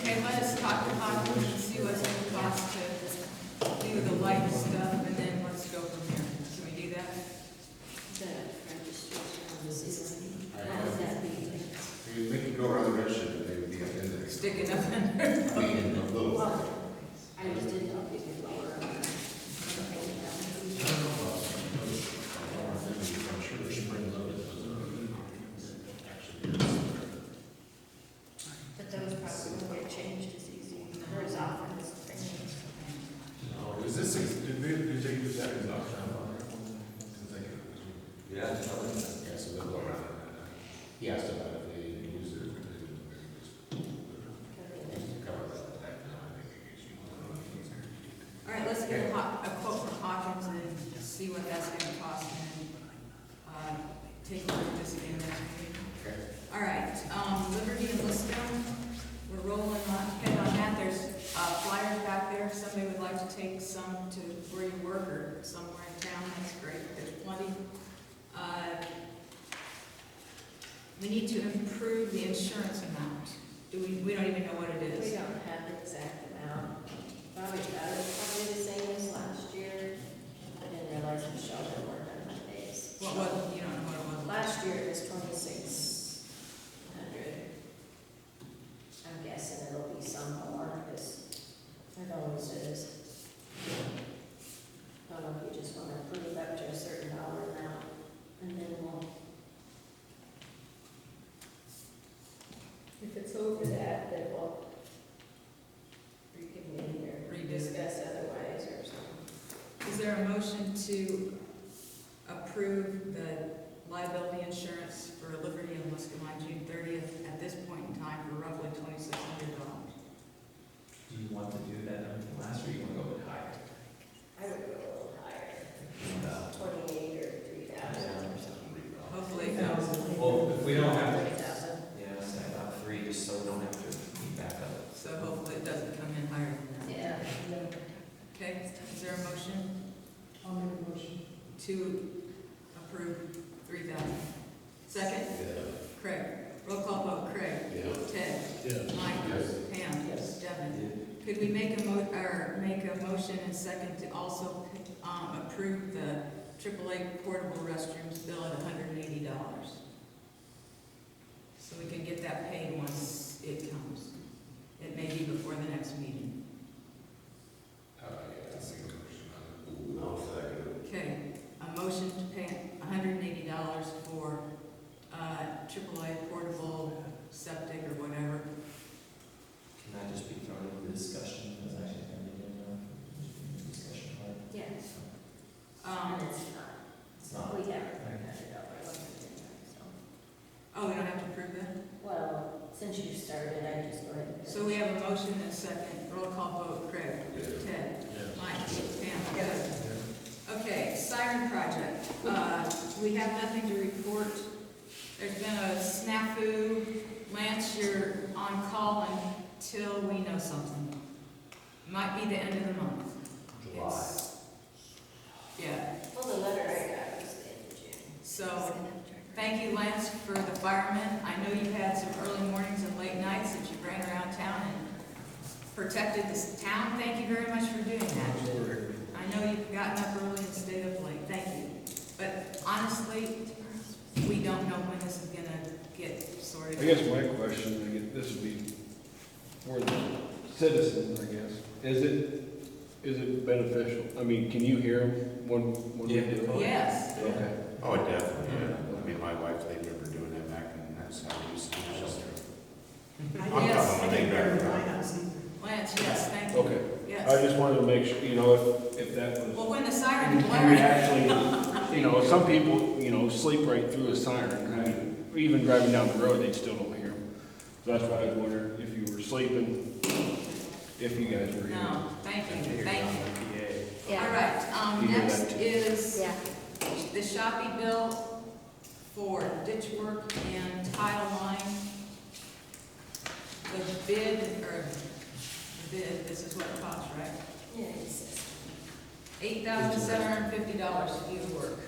Okay, let us talk to Hawkins and see what's it gonna cost to do the light stuff, and then let's go from there. Can we do that? The registration on the system, how would that be? They could go around the register, but they would be up in there. Sticking up in there. I mean, a little. I just didn't know if you could lower them. I'm sure they're spring loaded. But those probably won't get changed as easy, or as often as things. Oh, is this, did they use that as option? Yeah. Yeah, so they'll go around it. He asked about if they use it. Cover that. All right, let's get a quote from Hawkins and see what that's gonna cost, and take a look at this again next week. Okay. All right, Liberty and Liscomb, we're rolling ahead on that. There's flyers back there. If somebody would like to take some to where you work or somewhere in town, that's great. There's plenty. We need to improve the insurance amount. We don't even know what it We is. don't have the exact amount. Probably the same as last year. I didn't realize Michelle had worked on my days. What was, you don't know what it was? Last year it was 2,600. I'm guessing it'll be some more, because it always is. I don't know if you just want to approve up to a certain dollar amount, and then we'll. If it's over that, then we'll reconvene or discuss otherwise or something. Is there a motion to approve the liability insurance for Liberty and Liscomb on June 30th at this point in time for roughly $2,600? Do you want to do that everything last year, or you want to go a bit higher? I would go a little higher, 28 or 3,000 or something. Hopefully it goes. Well, if we don't have to, 3,000. yeah, say about 3, just so we don't have to be back up. So hopefully it doesn't come in higher than that. Yeah. Okay, is there a motion I'll make a motion. to approve 3,000? Second? Craig. Roll call vote. Craig? Yeah. Ted? Yes. Mike? Yes. Pam? Yes. Devin? Could we make a motion and second to also approve the AAA portable restrooms bill at $180? So we can get that paid once it comes. It may be before the next meeting. Yeah, that's a good motion. I'll second Okay, a motion to pay $180 for AAA portable septic or whatever. Can that just be thrown into discussion, because actually going to be in discussion, right? Yes. Um, And it's not. It's not. We haven't figured out what we're doing, so. Oh, we don't have to approve that? Well, since you started, I just go ahead and. So we have a motion and a second. Roll call vote. Craig? Ted? Mike? Pam? Yes. Okay, siren project. We have nothing to report. There's been a snafu. Lance, you're on call until we know something. Might be the end of the month. July. It's- Yeah, Well, the letter I got was the end of June. so thank you, Lance, for the firemen. I know you had some early mornings and late nights that you ran around town and protected this town. Thank you very much for doing that. I know you've gotten up early and stayed up late. Thank you. But honestly, we don't know when this is gonna get sorted. I guess my question, this would be for the citizens, I guess. Is it beneficial? I mean, can you hear them when we do it? Yes. Okay. Oh, definitely, yeah. I mean, my wife, they remember doing that back, and that's how we used to do shelter. I'm Yes. talking when they drive My around. house either. Lance, yes, thank you. Okay. I Yes. just wanted to make sure, if that was. Well, when the siren's You blaring, actually, some people, sleep right through a siren. I mean, even driving down the road, they still don't hear them. So that's why I was wondering if you were sleeping, if you guys were hearing. no, thank you, thank you. Yeah. All right, You hear next that too. is Yeah. the Shopee bill for ditch work and tile line. The bid, this is what it costs, right? Yeah, he says. $8,750 to do the work.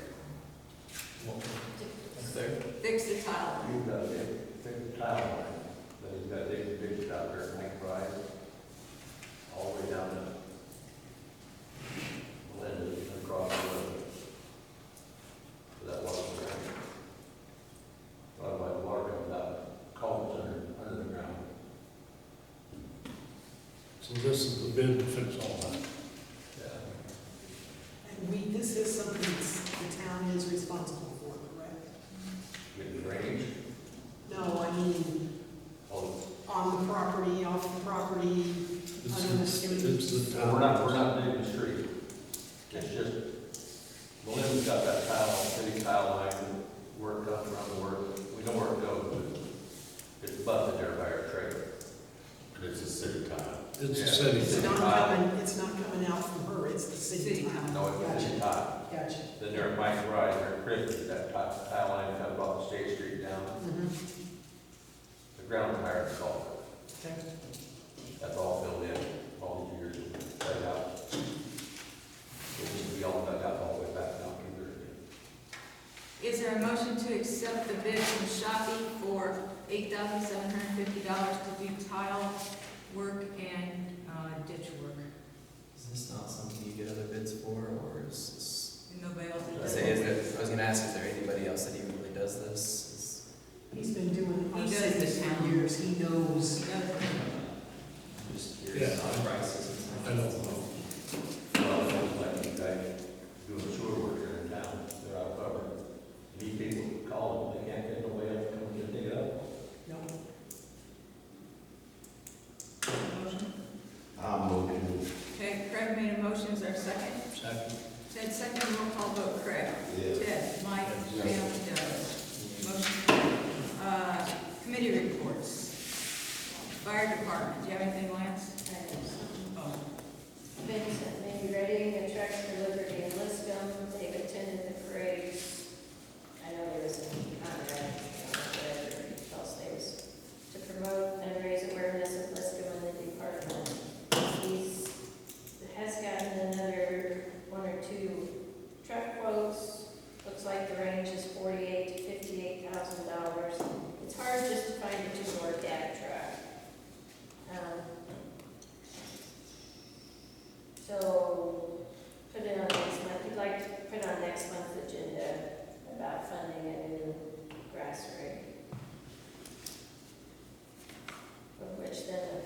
That's there. Fix the tile line. You've got a big tile line, then you've got big out there, Mike Drive, all the way down to Linda, and across the road. So that water ground. Otherwise, water comes out, culverts under the ground. So this is the bid to fix all that. And this is something the town is responsible for, correct? Get the drainage, No, I mean, oh, on the property, off the property, under the street. It's the so town. we're not digging the street. It's just, Melinda's got that tile, city tile line, work up around the work, we know where it goes, but it's busted there by our trailer. But it's a city tile. It's a Yeah. city. It's not coming out from her, it's the city City tile. No, it's a tile. Gotcha. Then there at Mike's Rise, there at Christie's, that tile line comes off the State Street down, Mhm. the ground tire is all, Okay. that's all filled in, all these years, dug out. It needs to be all dug out all the way back down to there. Is there a motion to accept the bid from Shopee for $8,750 to do tile work and ditch work? Is this not something you get other bids for, or is this? Nobody else I does was gonna ask, is there anybody else that even really does this? He's been doing our He does city this for town. years, he knows. I'm just curious Yeah. on prices and stuff. I don't know. Well, it looks like you guys doing sewer work here in town, they're out covered. These people call them, they can't get nobody else to come and dig it up. No. Motion? Motion. Okay, Craig made a motion, is there a second? Second. Ted, second, roll call vote, Craig. Yes. Ted, Mike, Yes. Pam, Doug. Motion carried. Committee reports. Fire department, do you have anything, Lance? Oh. Been maybe readying a truck for Liberty and Liscomb. They've attended the parades. I know there was a contract, whatever else there was, to promote and raise awareness of Liscomb in the department. He's, has gotten another 1 or 2 truck quotes. Looks like the range is $48,000 to $58,000. It's hard just to find a 2-door cab truck. So, put it on next month, we'd like to put on next month's agenda about funding a new grass rig. Of which then,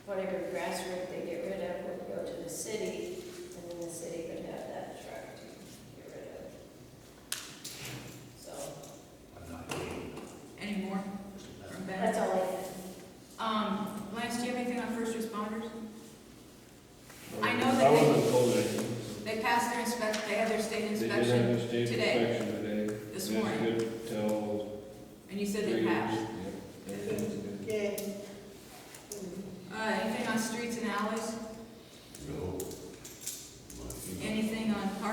whatever grass rig they get rid of would go to the city, and then the city would have that truck to get rid of. So, I'm not kidding. Any more from Ben? that's all I have. Lance, do you have anything on first responders? I know that I they- wasn't told anything. They passed their inspection, they had their state They did inspection have a state today, inspection today. this It's morning, good till and you said they 3 passed. years. Yeah, everything's good. Yay. Anything on streets and alleys? No. Anything on parks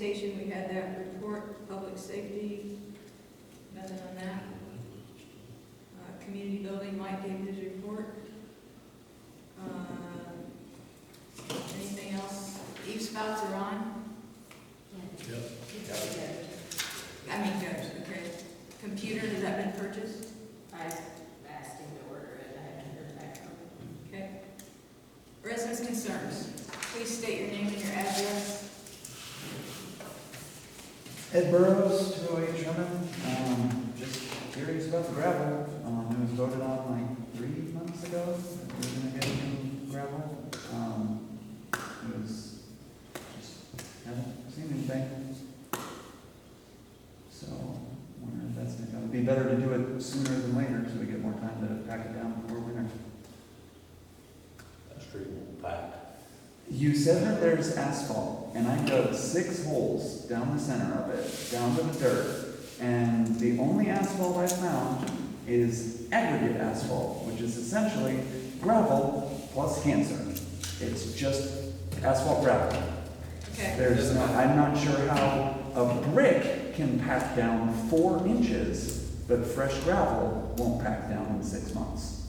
sanitation, we had that report. Public safety, nothing on that. Community building, Mike gave his report. Anything else? Eve spouts are on? Yep. I mean, good, okay. Computer, has that been purchased? I asked him to order it, I haven't heard back from him. Okay. Residents' concerns. Please state your name and your address. Ed Burrows, 208 Sherman. Just curious about the gravel. It was voted on like 3 months ago. that we were gonna get new gravel. It was just haven't seen anything. So, wonder if that's gonna be better to do it sooner than later, so we get more time to pack it down before winter. That street won't pack. You said that there's asphalt, and I dug 6 holes down the center of it, down to the dirt, and the only asphalt I found is aggregate asphalt, which is essentially gravel plus cancer. It's just asphalt gravel. Okay. There's no, I'm not sure how a brick can pack down 4 inches, but fresh gravel won't pack down in 6 months.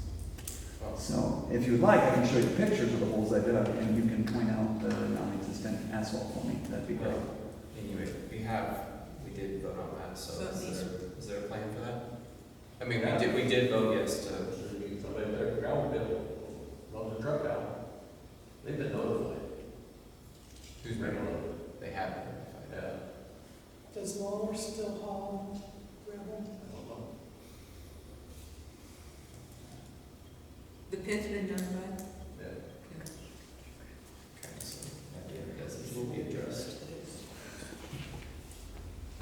So, if you would like, I can show you pictures of the holes I dug, and you can point out the non-existent asphalt for me. That'd be great. Anyway, we did vote on that, so So is there a plan for that? I mean, we did vote yes to. Somebody there, gravel pit, loads the truck out. They've been notified. Who's regulated? They have been notified. Yeah. Does Lawler still haul gravel? I don't know. The pit's been done by? Yeah. Okay, so that will be addressed.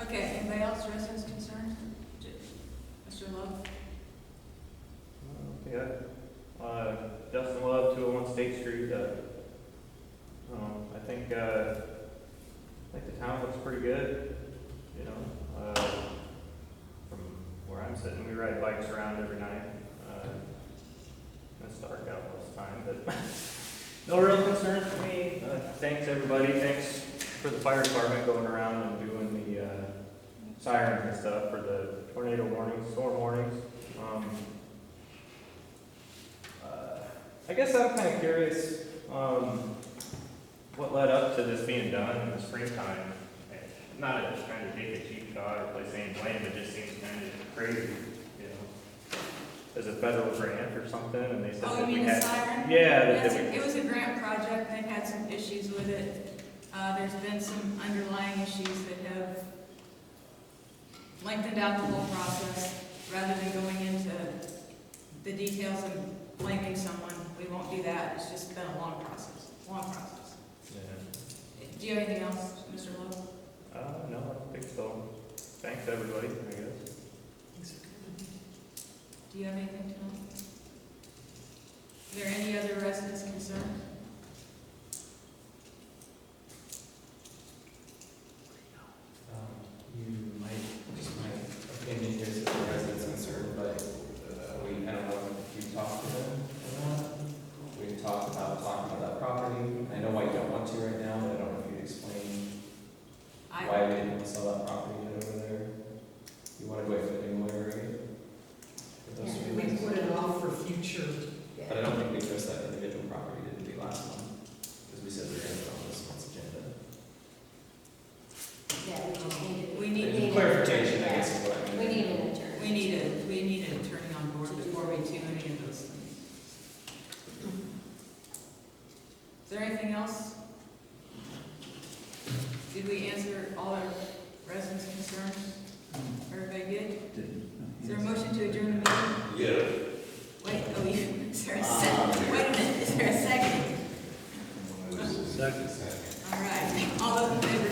Okay, anybody else, residents' concerns? Mr. Love? Yeah. Dustin Love, 201 State Street. I think the town looks pretty good, you know. From where I'm sitting, we ride bikes around every night. It's dark out most of the time, but no real concerns for me. Thanks everybody. Thanks for the fire department going around and doing the sirens and stuff for the tornado warnings, storm warnings. I guess I'm kind of curious what led up to this being done in the springtime. Not just trying to take a cheap shot or place any blame, it just seems kind of crazy, you know. There's a federal grant or something, and they said Oh, that you we mean the had. siren? Yeah, Yes, that we, it was a grant project, they've had some issues with it. There's been some underlying issues that have lengthened out the whole process. Rather than going into the details and blaming someone, we won't do that. It's just been a long process, yeah. Do you have anything else, Mr. Lowe? No, I don't think so. Thanks everybody, I guess. Do you have anything to know? Is there any other residents' concerns? Just my opinion here is that the residents concerned, but I don't know if you talked to them or not. We talked about talking about that property. I know why you don't want to right now, but I don't know if you'd explain why we didn't want to sell that property yet over there. You wanted to wait for the new lawyer, right? For those Yeah, two We reasons. put it off for future. But I don't think we addressed that individual property, did we, last month? Because we said we were going to put on this month's agenda. Yeah, we just needed. We need- an Clarification, I attorney, guess, is what I yeah. mean. We need an attorney. We need an attorney on board before we do any of those things. Is there anything else? Did we answer all our residents' concerns? Everybody good? Is there a motion to adjourn the meeting? Yeah. Wait, oh, yeah, is there a second? Wait a minute, is there a second? Second. All right, all those in favor